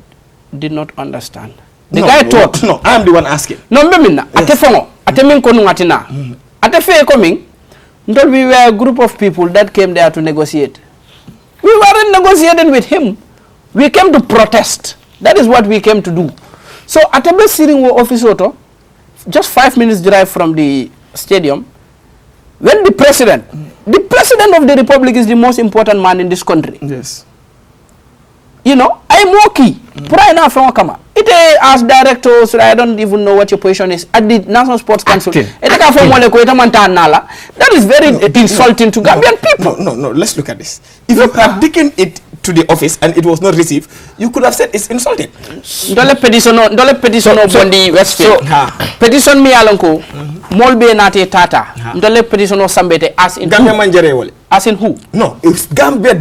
did not understand? The guy thought. No, I am the one asking. No, Memina. We were a group of people that came there to negotiate. We weren't negotiating with him. We came to protest. That is what we came to do. So at a sitting office auto, just 5 minutes drive from the stadium, when the president of the republic is the most important man in this country. Yes. You know, I'm okay. It as directors, I don't even know what your position is at the National Sports Council. That is very insulting to Gambian people. No, let's look at this. If you have taken it to the office and it was not received, you could have said it's insulting. Petition Bondi Westfield. Petition me alonko. Molbe nate tata. Ndole petition sambete as in Gambia manjere wole. As in who? No, if Gambia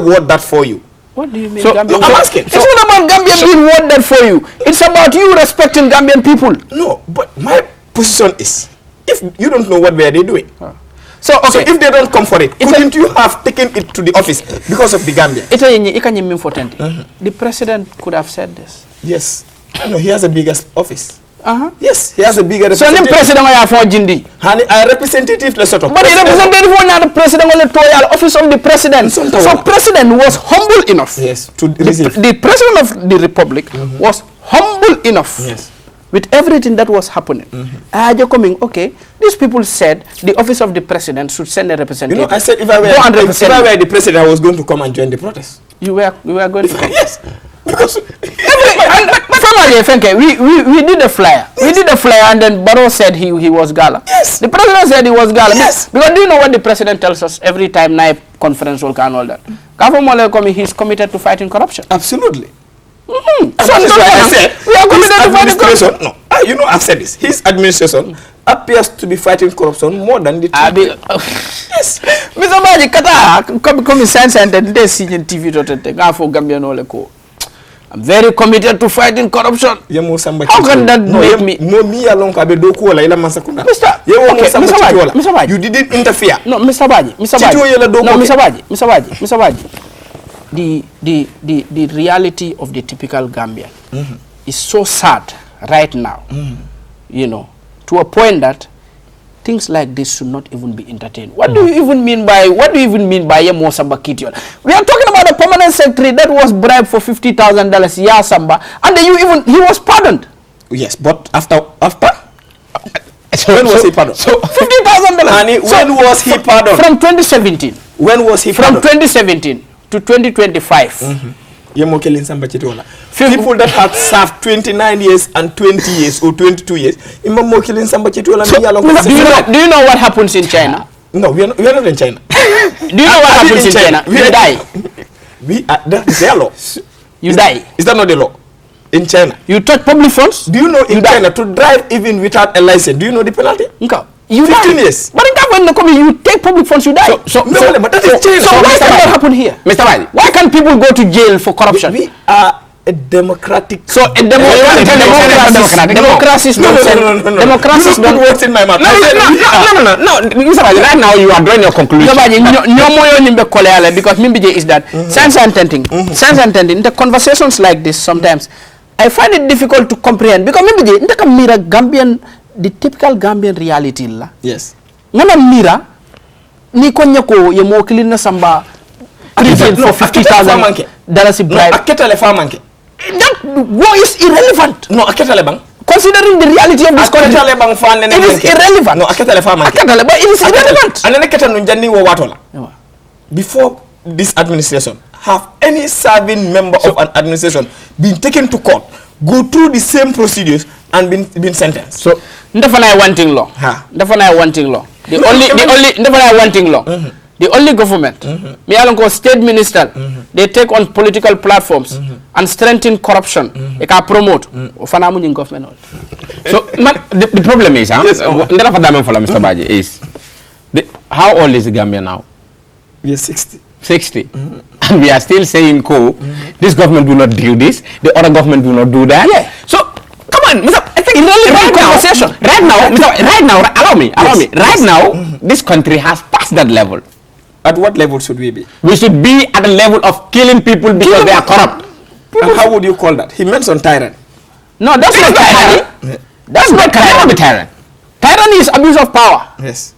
word that for you. What do you mean? So, I'm asking. It's not about Gambia being word that for you. It's about you respecting Gambian people. No, but my position is, if you don't know what were they doing. So if they don't come for it, couldn't you have taken it to the office because of the Gambia? The president could have said this. Yes. No, he has a bigger office. Yes, he has a bigger representative. So president I have Jindi. A representative Lesotho. But the representative was not the president of the office of the president. So president was humble enough. Yes, to receive. The president of the republic was humble enough. Yes. With everything that was happening. Okay, these people said the office of the president should send a representative. You know, I said if I were the president, I was going to come and join the protest. You were going to come? Yes. Because we did a flyer. Yes. We did a flyer, and then Barrow said he was GALA. Yes. The president said he was GALA. Yes. Because do you know what the president tells us every time NAIP conference will and all that? He's committed to fighting corruption. Absolutely. Mm-hmm. So that's why I said we are committed to fighting corruption. No, you know I've said this. His administration appears to be fighting corruption more than the yes. Mr. Baji, kata come sense and then see in TV to Gambia no leko. I'm very committed to fighting corruption. How can that make me? Mr. You didn't interfere. No, Mr. Baji. The reality of the typical Gambian is so sad right now, you know, to a point that things like this should not even be entertained. What do you even mean by Yemo Samba Kitio? We are talking about a permanent secretary that was bribed for $50,000, yeah, Samba, and then he was pardoned. Yes, but after? When was he pardoned? So $50,000. When was he pardoned? From 2017. When was he pardoned? From 2017 to 2025. People that have served 29 years and 20 years or 22 years. Do you know what happens in China? No, we are not in China. Do you know what happens in China? You die. That is their law. You die. Is that not the law? In China. You touch public funds? Do you know in China to drive even without a license, do you know the penalty? You 15 years. But in Ghana, you take public funds, you die. But that is China. So why can that happen here? Mr. Wadi, why can people go to jail for corruption? We are a democratic. So a democracy is not. Democracy is not words in my mouth. No. Mr. Wadi, right now you are drawing your conclusion. Because Mimbije is that sense and intending. The conversations like this sometimes I find it difficult to comprehend because Mimbije, the typical Gambian reality la. Yes. Ngana mira ni konya ko ye mo kilina samba prison for $50,000 bribe. Aketale famanke. That war is irrelevant. No, aketale bang. Considering the reality of this country, it is irrelevant. No, aketale famanke. Aketale, but it is irrelevant. And then aketale nunjani wo watola. Before this administration, have any serving member of an administration been taken to court, go through the same procedures and been sentenced? So ndafana wanting law. Ndafana wanting law. The only government, me alonko state minister, they take on political platforms and strengthen corruption. They can promote. Ofana muning government. So the problem is, Mr. Baji, is how old is Gambia now? We are 60. 60. And we are still saying, this government will not do this, the other government will not do that. Yeah. So, come on, Mr. I think right now, allow me. Right now, this country has passed that level. At what level should we be? We should be at the level of killing people because they are corrupt. And how would you call that? He mentioned tyrant. No, that's not tyranny. That's not tyranny. Tyranny is abuse of power. Yes.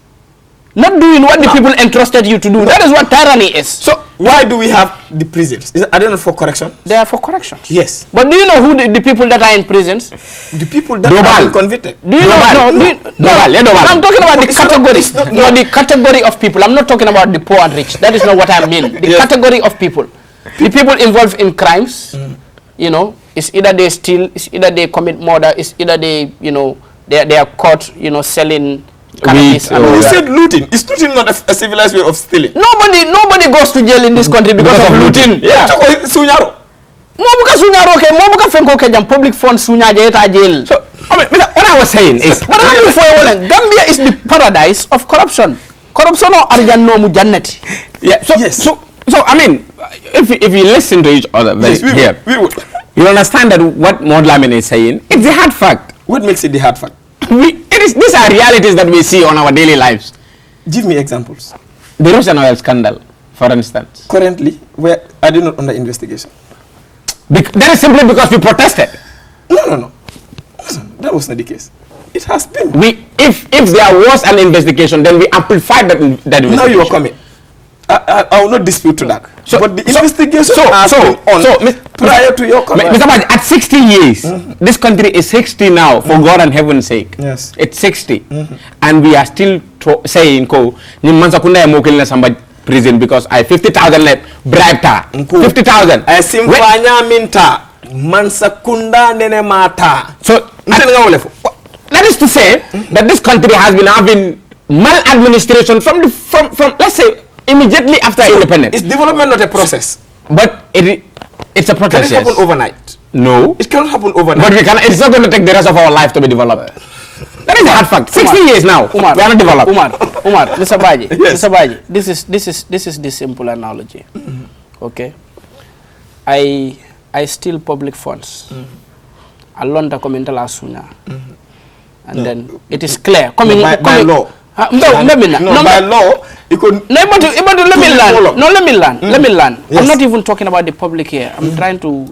Not doing what the people entrusted you to do. That is what tyranny is. So why do we have the prisons? Are they not for correction? They are for corrections. Yes. But do you know who the people that are in prisons? The people that are convicted. Do you know? I'm talking about the categories. No, the category of people. I'm not talking about the poor and rich. That is not what I mean. The category of people. The people involved in crimes, you know, it's either they steal, it's either they commit murder, it's either they, you know, they are caught, you know, selling cannabis. You said looting. Is looting not a civilized way of stealing? Nobody goes to jail in this country because of looting. Yeah. Sunyaro. Mobuka sunyaro ke mobuka fenko ke jam public funds sunya jeta jail. So what I was saying is, Gambia is the paradise of corruption. Corruption or arjanno mu jannati. Yeah. So I mean, if you listen to each other we would. You understand that what Modlamin is saying? It's the hard fact. What makes it the hard fact? These are realities that we see on our daily lives. Give me examples. The Russian oil scandal, for instance. Currently, where are they not under investigation? That is simply because we protested. No. That was not the case. It has been. If there was an investigation, then we amplified that investigation. Now you are coming. I will not dispute to that. But the investigation has been on prior to your comment. Mr. Baji, at 60 years, this country is 60 now, for God and heaven's sake. Yes. It's 60. And we are still saying, prison because I 50,000 let bribed her. 50,000. I simfanya minta mansakunda nene mata. So that is to say that this country has been having maladministration from let's say immediately after independence. Is development not a process? But it's a process. Can it happen overnight? No. It cannot happen overnight. But it's not going to take the rest of our life to be developed. That is a hard fact. 60 years now. Umar, we are not developed. Umar, Mr. Baji. Yes. Mr. Baji, this is the simple analogy. Okay. I steal public funds. Alonda komintala sunya. And then it is clear. By law. No, by law, you could. Let me learn. Yes. I'm not even talking about the public here. I'm trying to,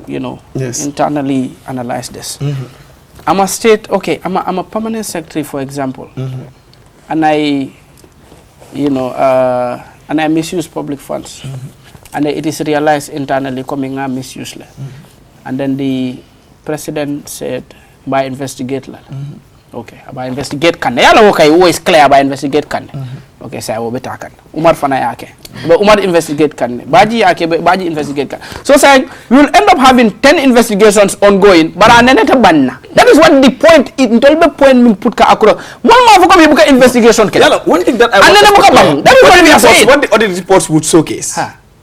internally analyze this. I'm a state. Okay, I'm a permanent secretary, for example, and I misuse public funds, and it is realized internally coming a misuse, and then the president said, "By investigate." Okay, about investigate kan. Yala okay, always clear about investigate kan. Okay, saya wo beta kan. Umar fana yake. But Umar investigate kan. Baji yake, Baji investigate kan. So saying we will end up having 10 investigations ongoing, but aneneta banna. That is what the point. It the point we put ka akuro. One more for buka investigation kan. Yala, one thing that I want that is what we are saying. What the audit reports would showcase.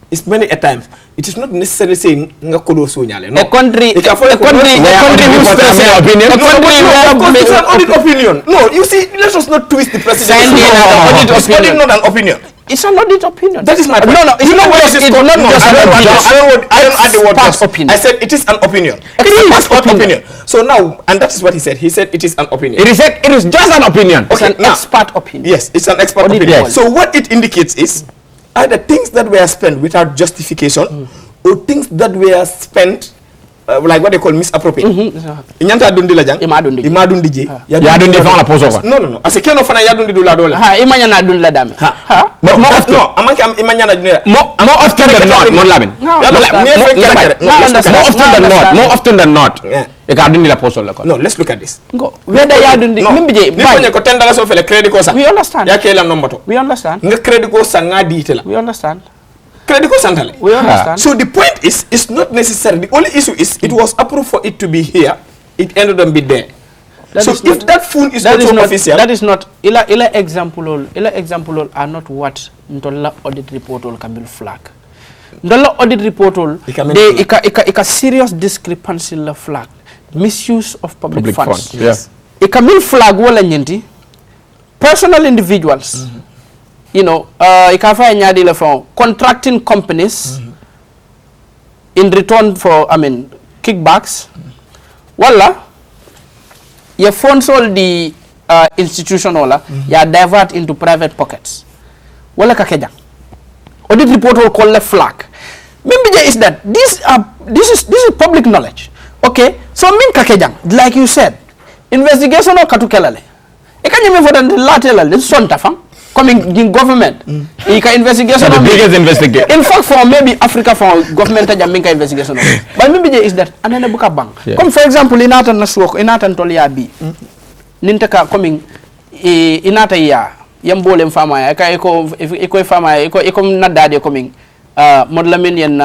Is many a times it is not necessarily saying nga kodo so nyale. No. A country whose opinion. It's an audit opinion. No, you see, let us not twist the president. It's not an opinion. It's an audit opinion. That is my point. No, it's not just I don't add the word just. Opinion. I said it is an opinion. It is an opinion. So now, and that is what he said. He said it is an opinion. It is just an opinion. Okay, it's an expert opinion. Yes, it's an expert opinion. Yes. So what it indicates is either things that were spent without justification or things that were spent like what they call misappropriate. Inyanta dundi la jang. Ima dundi je. Ya dundi fa la poso ko. No. Ase keno fana ya dundi dula dola. Ha imanya na dundi la dame. Ha. No, amanke imanya na dundi. More often than not, mon labin. More often than not. E ka dundi la poso la ko. No, let's look at this. Go. Whether ya dundi mimbije. Ni fanya ko $10 so fele credit ko sa. We understand. Ya kela nombato. We understand. Nga credit ko sa nga di tela. We understand. Credit ko santale. We understand. So the point is, it's not necessary. The only issue is, it was approved for it to be here. It ended up being there. So if that phone is not official, that is not. Ila example are not what ndola audit report all can be flag. Ndola audit report all they ika serious discrepancy la flag. Misuse of public funds. Yes. Ika mil flag wala nyenti. Personal individuals. Contracting companies in return for, kickbacks. Wala, your funds all the institution wala, you divert into private pockets. Wala kakeja. Audit report will call the flag. Maybe is that this is public knowledge. Okay, so min kakejang, like you said, investigation or katukelale. Ekanye me for the lateral, this son tafang. Coming in government, you can investigation. The biggest investigation. In fact, for maybe Africa, for government, Jamaica investigation. But maybe is that another book bank. Come for example, in Atan Naswok, in Atan Tolia B. Nintaka coming in Ata ya Yambol and Fama, Eco Fama, Eco not daddy coming. Modlaminian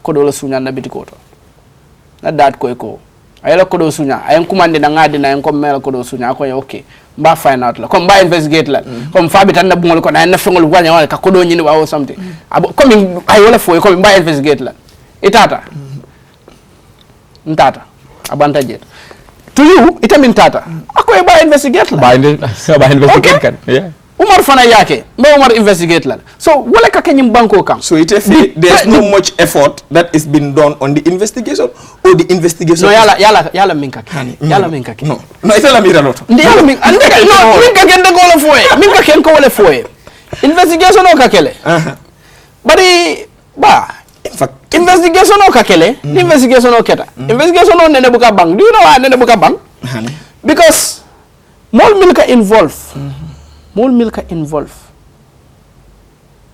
Kodola Sunya and Bitikoto. Not that Koeko. I like Kodo Sunya. I am commanding an Adina and come Mel Kodo Sunya. Okay. Ba find out la come by investigate la come fabi tan na bungol ko na fengol wanya wala ka kodo nyini wa something coming I wala fo come by investigate la itata ntata abanta jet to you itamin tata ako ba investigate la ba investigate kan yeah Umar fana yake ma Umar investigate la so wala ka kanyim banko kam so there's no much effort that is being done on the investigation or the investigation. No yala minka no itala mira loto ndi yala minka no minka kende ko le foye minka ken ko le foye investigation o kakele bari ba in fact investigation o kakele investigation o keta investigation o nene buka bang do you know why nene buka bang because mol milka involve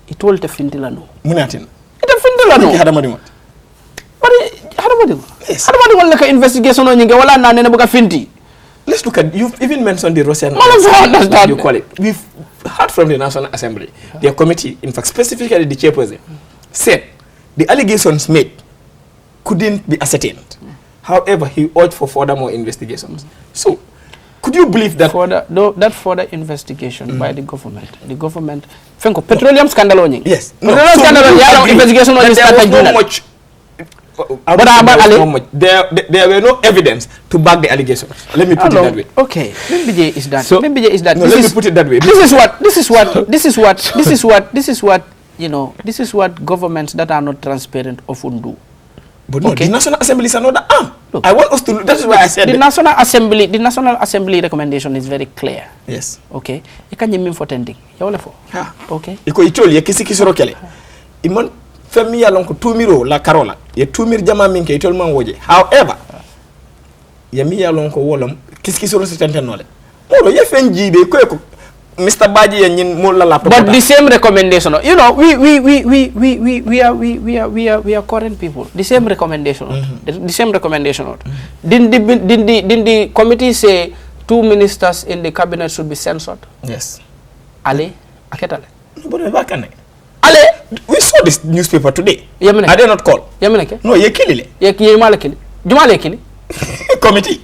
it all te findilano munatin ita findilano hadamadi mo bari hadamadi wala ka investigation o nyinga wala na nene buka finti. Let's look at, you've even mentioned the Russian you call it. heard from the National Assembly, their committee, in fact, specifically the chairperson, said the allegations made couldn't be ascertained. However, he urged for furthermore investigations. So, could you believe that that further investigation by the government, petroleum scandal on yes, petroleum scandal investigation on there were no evidence to back the allegations. Let me put it that way. Okay, maybe is that. No, let me put it that way. This is what governments that are not transparent often do. But no, the National Assembly is another arm. Look, I want us to. That is why I said the National Assembly recommendation is very clear. Yes. Okay. You can mean for tending. Okay. Iko itoli ya kisi kisoro kele. Imon femi ya lonko 2 miro la Carola. Ya 2 mir jama minke itol man woje. However, ya mi ya lonko wolom kisi kisoro se tenten nole. Olo ye fenji be ko Mr. Baji and but the same recommendation, we are current people. The same recommendation, the same recommendation. Didn't the committee say 2 ministers in the cabinet should be censored? Yes. Ale, aketale. But Ale, we saw this newspaper today. Are they not called? No, ye kilile. Ye malekili. Jumale kili. Committee.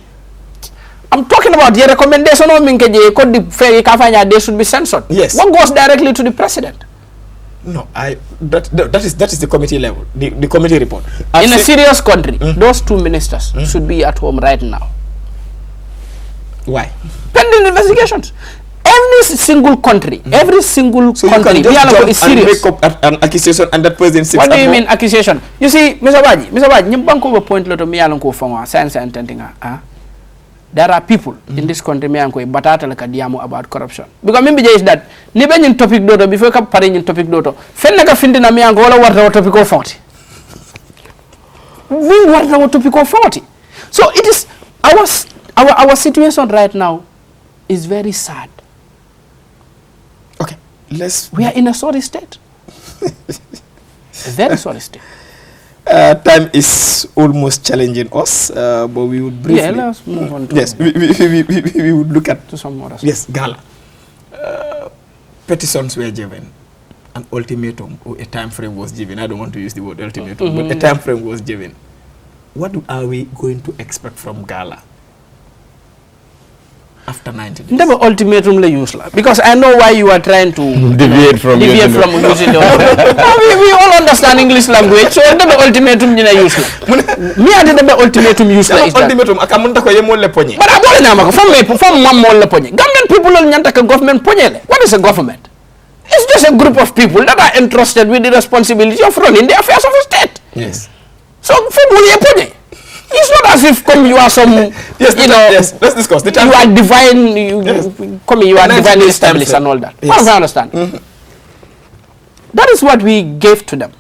I'm talking about the recommendation of Minkeje could the fair Kafanya they should be censored. Yes. What goes directly to the president? No, that is the committee level, the committee report. In a serious country, those 2 ministers should be at home right now. Why? Pending investigations. Every single country, every single country, is serious. And make up an accusation and that person sits. What do you mean accusation? You see, Mr. Baji, Nyimbanko point lot of Mialanko from science and tenting. There are people in this country about corruption. Because maybe is that Niben topic dodo before paring in topic dodo. Fenaka Findina Miangola what topic of 40. We want our topic of 40. So it is our situation right now is very sad. Okay, we are in a sorry state. A very sorry state. Time is almost challenging us, but we would briefly. Yeah, let's move on to. Yes, we would look at to some more. Yes, GALA. Petitions were given, an ultimatum or a time frame was given. I don't want to use the word ultimatum, but a time frame was given. What are we going to expect from GALA after 90 days? Never ultimatum le use la, because I know why you are trying to deviate from using the we all understand English language, so never ultimatum you use la. Me I did never ultimatum use la. Ultimatum akamunta ko yemol le ponye. But I bole na mako from mamol le ponye. Gambian people all nyanta ka government ponye le. What is a government? It's just a group of people that are entrusted with the responsibility of running the affairs of a state. Yes. So it's not as if you are some, yes, let's discuss. The time you are divine, you are divinely established and all that. Yes. I understand. That is what we gave to them.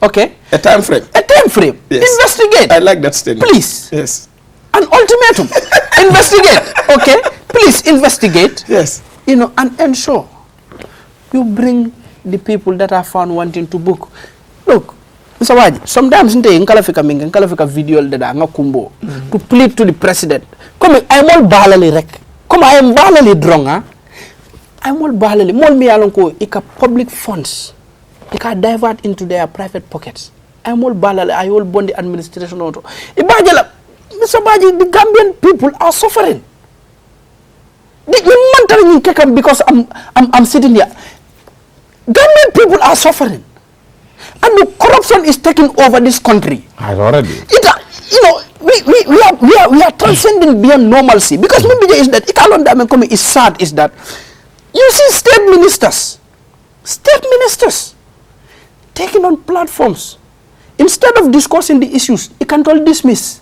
Okay? A time frame. A time frame. Yes. Investigate. I like that statement. Please. Yes. An ultimatum. Investigate. Okay? Please investigate. Yes. And ensure you bring the people that are found wanting to book. Look, Mr. Waji, sometimes nkalafika video da nga kumbo to plead to the president. Come I'm all balali rek. Come I am balali dronga. I'm all balali. Mol mi alonko ika public funds. Ika divert into their private pockets. I'm all balali. I all bond the administration auto. Ibajala, Mr. Waji, the Gambian people are suffering. Because I'm sitting here. Gambian people are suffering. And the corruption is taking over this country. Already. We are transcending beyond normalcy. Because maybe is that is sad is that you see state ministers taking on platforms. Instead of discussing the issues, you can all dismiss.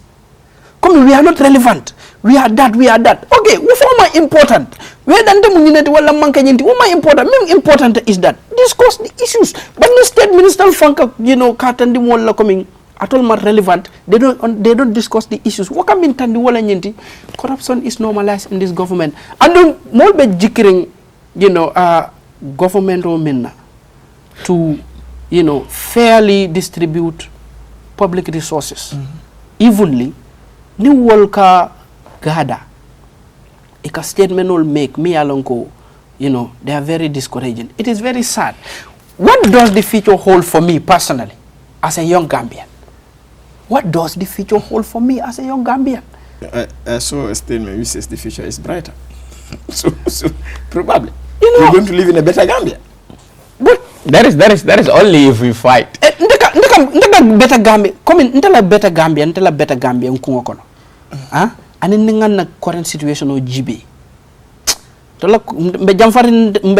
We are not relevant. We are that. Okay, what more important? Where than the muninati wala mankanyanti. What more important? Important is that discuss the issues. But the state minister fanka, katandi wala coming at all more relevant. They don't discuss the issues. What can mean tandi wala nyanti? Corruption is normalized in this government. And don't more be jikiring, government or minna to, fairly distribute public resources evenly. Ni wolka gada ika statement will make me alonko you know, they are very discouraging. It is very sad. What does the future hold for me personally as a young Gambian? What does the future hold for me as a young Gambian? I saw a statement which says the future is brighter. so probably you know, we're going to live in a better Gambia. But that is only if we fight. Ndeka better Gambia. Come in, ntela better Gambia nkungo kono. Ah, ani ninga na current situation o jibe. Tola mbe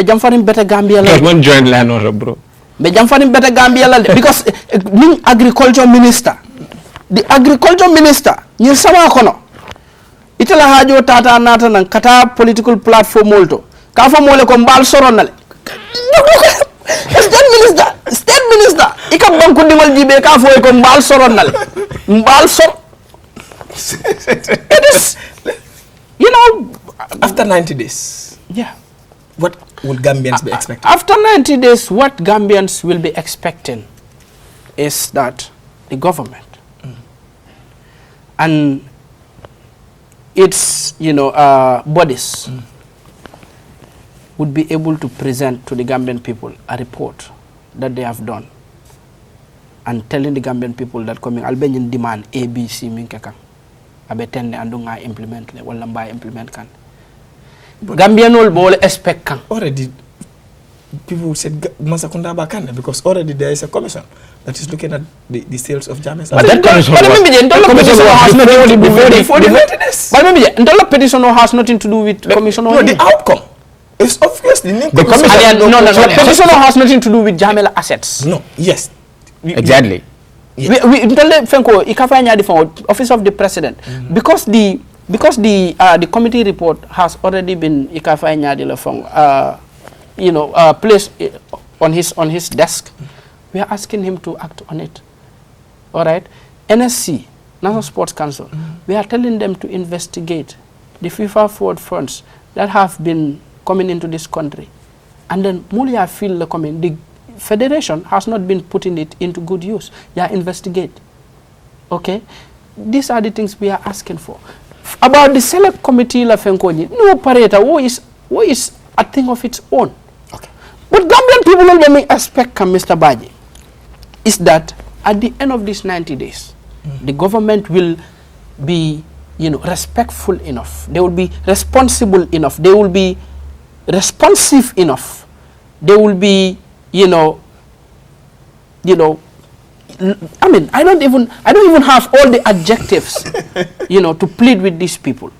jamfarin better Gambia la. One joint land or bro. Mbe jamfarin better Gambia la because the agriculture minister ni sama kono. Itela hajo tata nata nan kata political platform molto. Ka fa mole ko mbal soronale. State minister ika banku dimal jibe ka fo ko mbal soronale. Mbal sor. It is, you know, after 90 days. Yeah. What will Gambians be expecting? After 90 days, what Gambians will be expecting is that the government and its, you know, bodies would be able to present to the Gambian people a report that they have done and telling the Gambian people that coming Albanian demand A, B, C, minkeka. Abetende andunga implement le wala mba implement kan. Gambian will expect kan. Already people said Masakunda Bakanda because already there is a commission that is looking at the sales of James. But that commission has nothing to do with commission. No, the outcome is obviously the commission. No, commission has nothing to do with Jamela assets. No, yes. Exactly. Yeah. We Office of the President because the committee report has already been placed on his desk. We are asking him to act on it. All right, NSC, National Sports Council. We are telling them to investigate the FIFA forward funds that have been coming into this country, and then Mulia feel the comment. The Federation has not been putting it into good use. Yeah, investigate. Okay, these are the things we are asking for. About the select committee, la Fenkoni, no pareta, who is a thing of its own. Okay, but Gambian people will may expect, Mr. Baji, is that at the end of these 90 days, the government will be, you know, respectful enough. They will be responsible enough. They will be responsive enough. They will be, you know, I mean, I don't even have all the adjectives, you know, to plead with these people.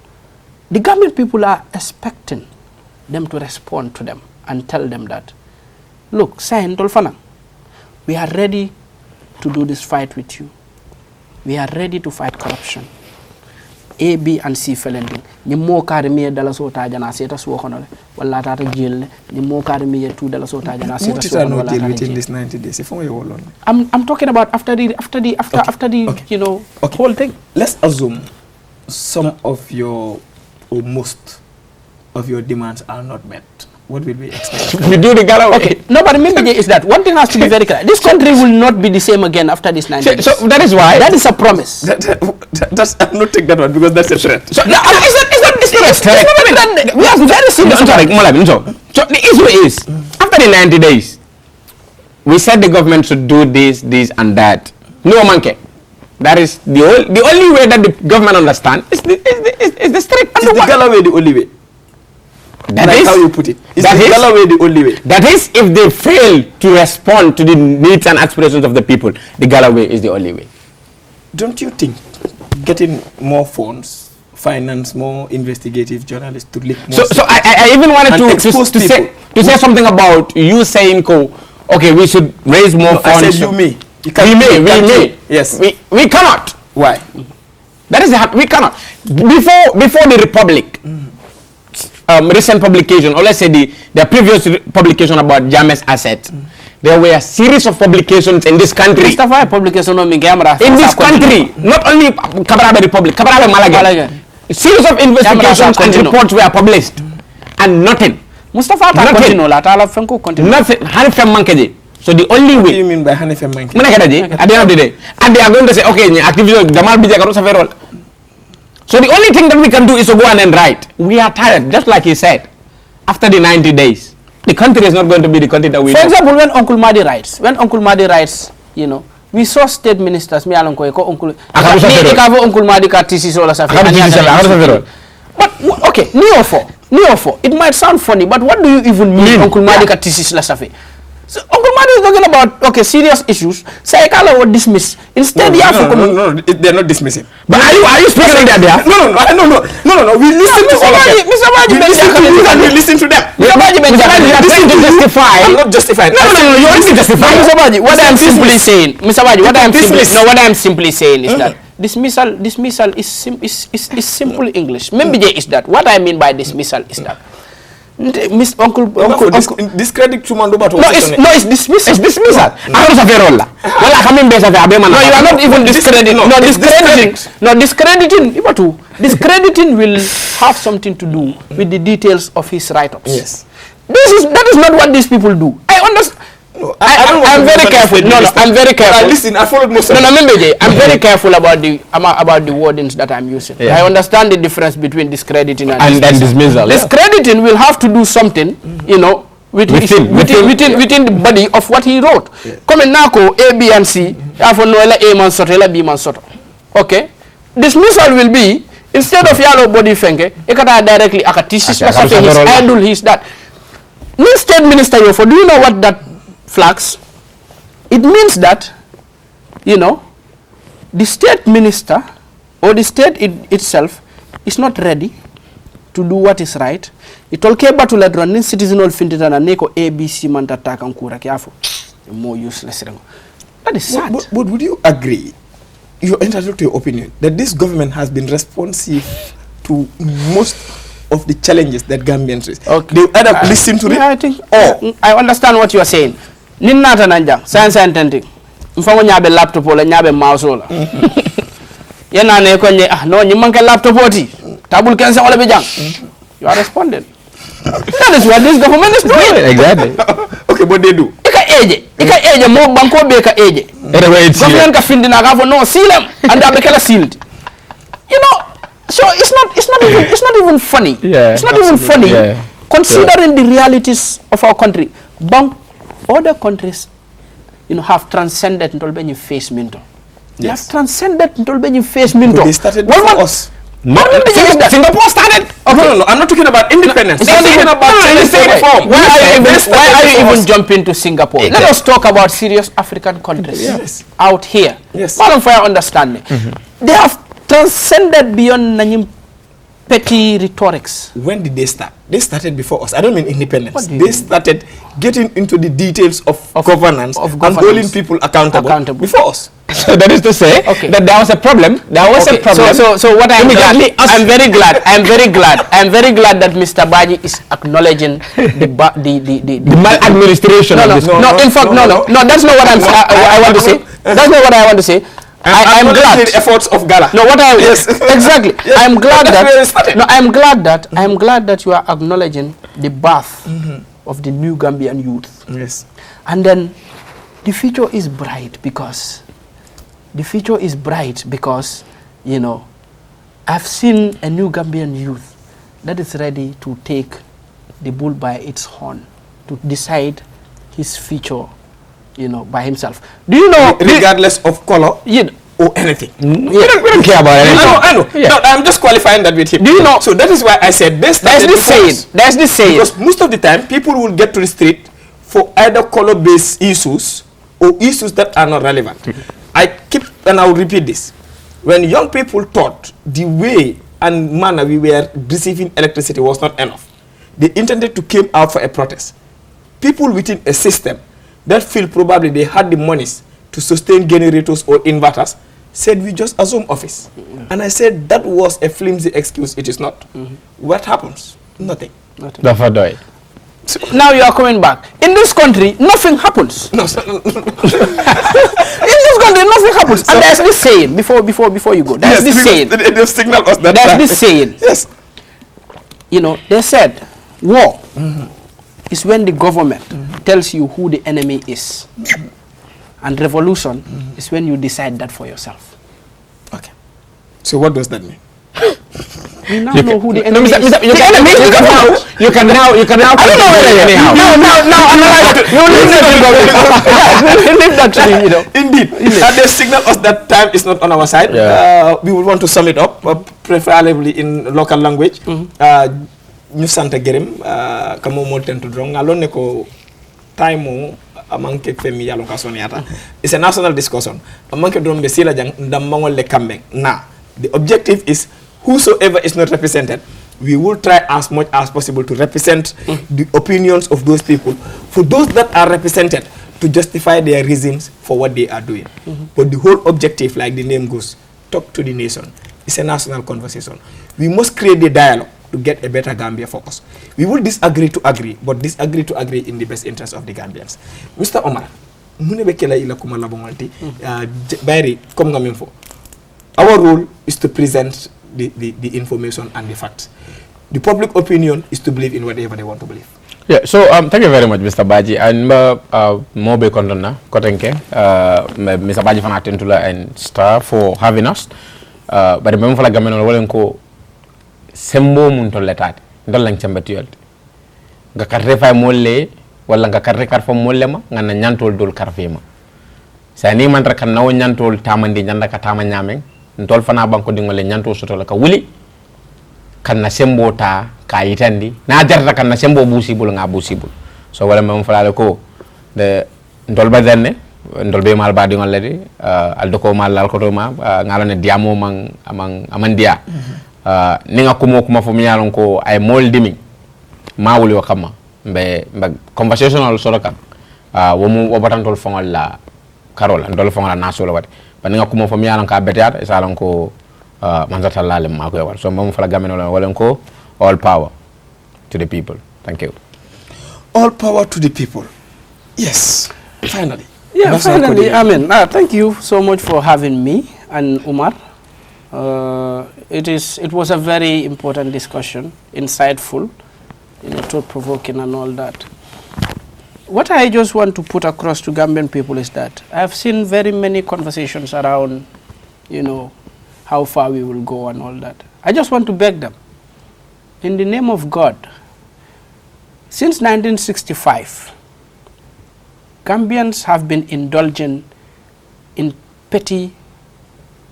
The Gambian people are expecting them to respond to them and tell them that, look, we are ready to do this fight with you. We are ready to fight corruption. A, B, and C felending. Ni mo kari miye dala so tajana seta suwa kono le. Wala tata jil. Ni mo kari miye 2 dala so tajana seta suwa kono. Within this 90 days. If you hold on. I'm talking about after the okay. You know, okay. whole thing. Let's assume some of your or most of your demands are not met. What will we expect? We do the GALA. Okay. No, but maybe is that one thing has to be very clear. This country will not be the same again after this 90 days. So that is why. That is a promise. That's I'm not take that one because that's a threat. So is that a threat? We are very serious. So the issue is, after the 90 days, we said the government should do this, and that. No man can. That is the only way that the government understands is the strict. Is the GALA way the only way? That is how you put it. Is the GALA way the only way? That is, if they fail to respond to the needs and aspirations of the people, the GALA way is the only way. Don't you think getting more funds, finance more investigative journalists to leak more? So I even wanted to say something about you saying, okay, we should raise more funds. I said you may. We may. Yes. We cannot. Why? That is we cannot. Before the Republic. Recent publication, or let's say the previous publication about James asset, there were a series of publications in this country. In this country, not only Kabarabe Republic, Kabarabe Malaga. A series of investigations and reports were published, and nothing. Mustafa Nothing. Hanifem Mankeje. So the only way. What do you mean by Hanifem Mankeje? At the end of the day, and they are going to say, okay, activism, Gamal So the only thing that we can do is to go and write. We are tired, just like he said. after the 90 days, the country is not going to be the country that we For know. example, when Uncle Madi writes, you know, we saw state ministers, me along ko Uncle Uncle Madi ka TC sola safi. But okay, Neofo. It might sound funny, but what do you even mean Uncle Madi ka TC sola safi? So Uncle Madi is talking about serious issues. Say GALA would dismiss. Instead, no, they're not dismissing. But are you speaking that there? No. We listen to all of them. Mr. Baji, we listen to them. Mr. Baji, you are trying to justify. I'm not justifying. No, you are justifying. Mr. Baji, what I'm simply saying, Mr. Baji, what I'm simply saying is that dismissal is simple English. Maybe is that. What I mean by dismissal is that. Uncle discredit Chumanduba. It's dismissal. It's dismissal. No, you are not even discrediting. Discrediting will have something to do with the details of his write-ups. Yes. That is not what these people do. I understand. I'm very careful. I'm very careful. Listen, I followed most of I'm very careful about the wordings that I'm using. Yeah. I understand the difference between discrediting and dismissal. Discrediting will have to do something, you know, within the body of what he wrote. Come in Nako, A, B, and C. Have no A man soto, B man soto. Okay. Dismissal will be instead of yellow body fenge, ekata directly akatishish idle his that. No state minister do you know what that flags? It means that, you know, the state minister or the state itself is not ready to do what is right. It all came back to let running citizen all finted and neko ABC man attack and kura kiafu. More useless. That is sad. But would you agree, you're entitled to your opinion, that this government has been responsive to most of the challenges that Gambians face? Okay. They either listen to it, I think, or I understand what you are saying. Ninata nanja, science and tenting. Mfango nyabe laptop ola nyabe mouse ola. Yena ne konye no nyimanke laptop oti. Tabul kense ola bijang. You are responding. That is what this government is doing. Exactly. okay, but they do. Ika eje mo banko be ka eje. Government ka findi na gavo no seal them and they be sealed. You know, so it's not even funny. Yeah, it's not even funny. Yeah. Considering the realities of our country. Other countries, you know, have transcended into being face minto. They have transcended into being face minto. They started before us. No, Singapore started. Okay. No, I'm not talking about independence. I'm talking about reform. Why are you even jumping to Singapore? Exactly. Let us talk about serious African countries out here. Yes. Madam, for your understanding, they have transcended beyond Nanyim petty rhetorics. When did they start? They started before us. I don't mean independence. They started getting into the details of governance and holding people accountable before us. So that is to say that there was a problem. So what I'm very glad that Mr. Baji is acknowledging the maladministration of this. In fact, that's not what I want to say. That's not what I want to say. I'm glad the efforts of GALA. No, what I exactly. Yes. I'm glad that you are acknowledging the birth of the new Gambian youth. Yes. And then the future is bright because you know, I've seen a new Gambian youth that is ready to take the bull by its horn to decide his future, you know, by himself. Do you know? Regardless of color or anything. We don't care about anything. I know. Yeah. No, I'm just qualifying that with him. Do you know? So that is why I said there's this saying. Because most of the time, people will get to the street for either color-based issues or issues that are not relevant. And I'll repeat this. When young people thought the way and manner we were receiving electricity was not enough, they intended to come out for a protest. People within a system that feel probably they had the monies to sustain generators or inverters said we just assume office. And I said that was a flimsy excuse. It is not. What happens? Nothing. So now you are coming back. In this country, nothing happens. No, in this country, nothing happens. And there's this saying before you go. There's this saying. They signal us that. There's this saying. Yes. You know, they said war is when the government tells you who the enemy is, and revolution is when you decide that for yourself. Okay. So what does that mean? We now know who the No, enemy is. you can now. I don't know anyhow. Now analyze it. We'll leave that to you, you know. Indeed. And they signal us that time is not on our side. We will want to sum it up, preferably in local language. Ñu sant gërëm kamo mo tentu drong alon ne ko time mo amanke femi yalo ka soniata. It's a national discussion. Amanke drum be sila jang ndam mangol le kambe. Now, the objective is whosoever is not represented, we will try as much as possible to represent the opinions of those people. For those that are represented, to justify their reasons for what they are doing. But the whole objective, like the name goes, talk to the nation. It's a national conversation. We must create the dialogue to get a better Gambia focus. We will disagree to agree, but disagree to agree in the best interest of the Gambians. Mr. Omar, our role is to present the information and the facts. The public opinion is to believe in whatever they want to believe. Yeah, so thank you very much, Mr. Baji. And more be kontona kotenke Mr. Baji fana tentula and Star for having us. But remember for la gameno walen ko sembo mun to letati ndol lang chambatiol nga karre fay molle wala nga karre kar fa molle ma nga na nyantol dol karfema sa ni man rek nawo nyantol tamandi nyanda ka tama nyamen ndol fana banko dingole nyantol soto la ka wuli kan na sembo ta ka yitandi na jarta kan na sembo busibul nga busibul so wala mem fala ko de ndol badanne ndol be mal badi ngol ledi aldo ko mal lal ko to ma ngalane diamo man amandia ni nga kumo kuma fo miyalon ko ay mol dimi mawuli wa kama mbe conversational soroka wo mu obatantol fongol la karola ndol fongol na solo wati ba ni nga kumo fo miyalon ka beteat isalon ko manzata lalim mako yawal so mom fala gameno walen ko all power to the people. Thank you. All power to the people. Yes, finally. Yeah, finally. Amen. Thank you so much for having me and Umar. It was a very important discussion, insightful, thought-provoking and all that. What I just want to put across to Gambian people is that I've seen very many conversations around, how far we will go and all that. I just want to beg them, in the name of God, since 1965, Gambians have been indulging in petty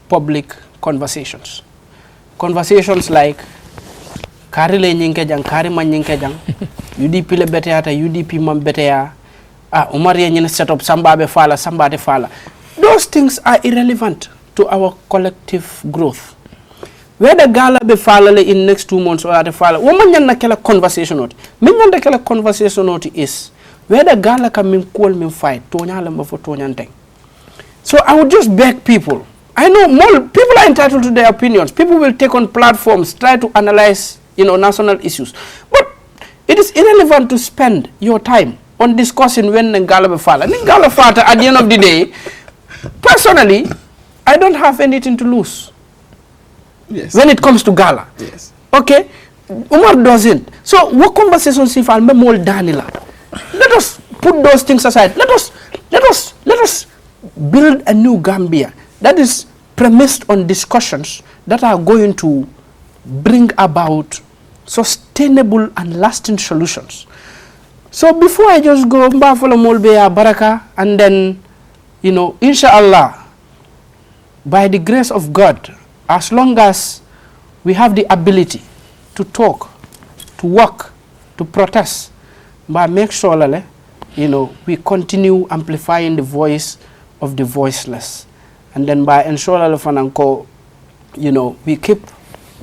public conversations. Conversations like kari le nyinke jang, kari man nyinke jang, UDP le beteata, UDP man betea, Umar ye nyine set up sambabe fala, sambate fala. Those things are irrelevant to our collective growth. Whether GALA be fala in next 2 months or the fala, woman yana kela conversation oti. Min yana kela conversation oti is whether GALA can min call min fight, tonya lamba for tonya. So I would just beg people. I know more people are entitled to their opinions. People will take on platforms, try to analyze, national issues. But it is irrelevant to spend your time on discussing when Ngala be fala. Ngala fata at the end of the day, personally, I don't have anything to lose. Yes. When it comes to GALA. Yes. Okay? Umar doesn't. So what conversations if I'll be more Danila? Let us put those things aside. Let us build a new Gambia that is premised on discussions that are going to bring about sustainable and lasting solutions. So before I just go Mbafala Molbeya Baraka and then, inshallah, by the grace of God, as long as we have the ability to talk, to work, to protest, but make sure, we continue amplifying the voice of the voiceless. And then by ensuring, we keep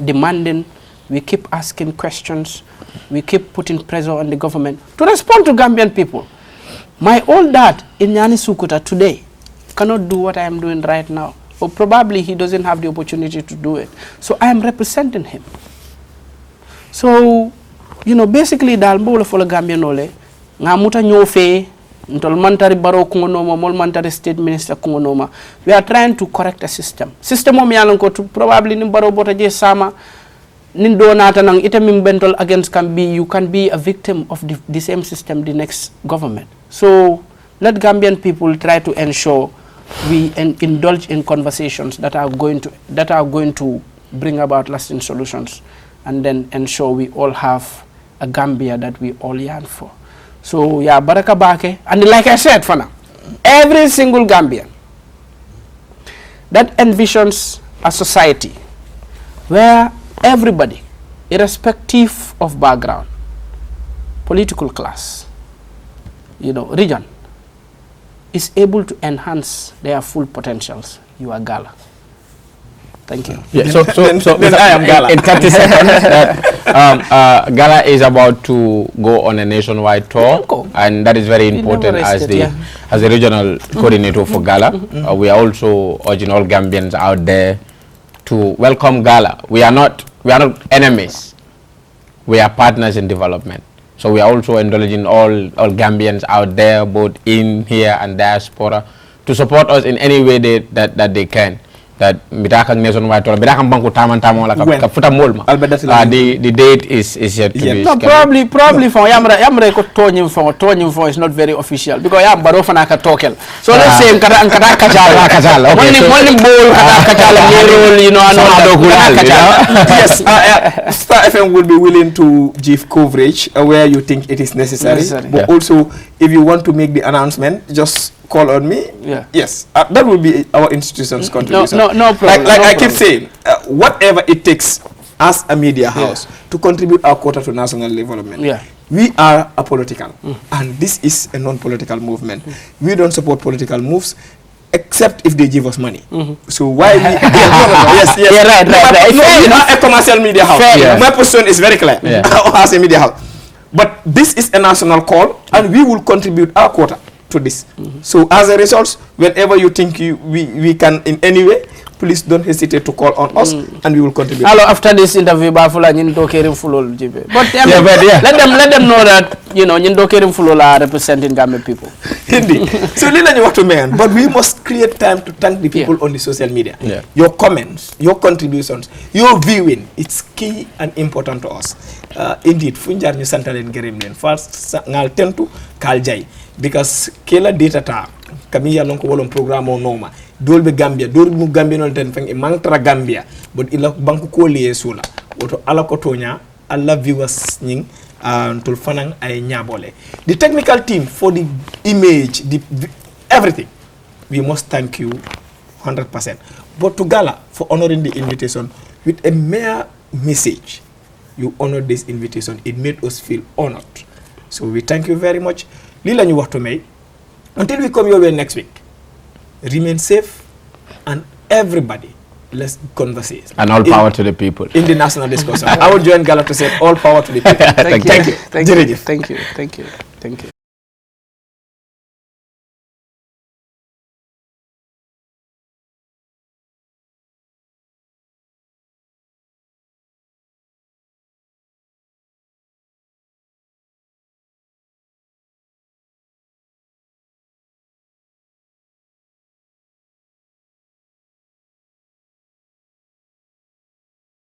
demanding, we keep asking questions, we keep putting pressure on the government to respond to Gambian people. My old dad in Yani Sukuta today cannot do what I am doing right now. Or probably he doesn't have the opportunity to do it. So I am representing him. So, basically, dalbo for the Gambian ole, ngamuta nyofe, ntol mantari baro kungonoma, mol mantari state minister kungonoma. We are trying to correct a system. System o miyalanko to probably nimbaro bota je sama, nindo nata nang itemim bentol against you can be a victim of the same system, the next government. So let Gambian people try to ensure we indulge in conversations that are going to bring about lasting solutions. and then ensure we all have a Gambia that we all yearn for. So yeah, Baraka Bake, and like I said, Fana, every single Gambian that envisions a society where everybody, irrespective of background, political class, region, is able to enhance their full potentials, you are GALA. Thank you. Yeah, so then I am GALA. In 30 seconds, GALA is about to go on a nationwide tour, and that is very important as the regional coordinator for GALA. We are also urging all Gambians out there to welcome GALA. We are not enemies. We are partners in development. So we are also indulging all Gambians out there, both in here and diaspora, to support us in any way that they can. That the date is yet to be no, probably for Yamre ko tonyim for is not very official because Yam Barofana ka tokel. So let's say Nkata Kajal. Only ball Kajal Yes, Star FM will be willing to give coverage where you think it is necessary. But also, if you want to make the announcement, just call on me. Yeah. Yes, that will be our institution's contribution. No problem. Like I keep saying, whatever it takes as a media house to contribute our quota to national development. Yeah. We are apolitical, and this is a non-political movement. We don't support political moves, except if they give us money. So why we... yes. Yeah, right. No, we are a commercial media house. My position is very clear as a media house. But this is a national call, and we will contribute our quota to this. So as a result, whenever you think we can in any way, please don't hesitate to call on us, and we will contribute. Hello, after this interview, but let them know that Nyindo Kerim Fulol are representing Gambian people. Indeed. So but we must create time to thank the people on the social media. Your comments, your contributions, your viewing, it's key and important to us. Indeed, Funjar ni santalen geremlen first ngal tentu kaljay because kela data ta kami yalon ko wolon programme o noma dolbe Gambia mu Gambia non ten fang e mantra Gambia but ila banku ko liye sula woto ala ko tonya alla viewers nying tul fanang ay nyabole the technical team for the image everything we must thank you 100%. But to GALA for honoring the invitation with a mere message, you honored this invitation. It made us feel honored. So we thank you very much. Lila ñu waxtu may until we come your way next week. Remain safe, and everybody, let's converse. And all power to the people. In the national discussion. I will join GALA to say all power to the people. Thank you.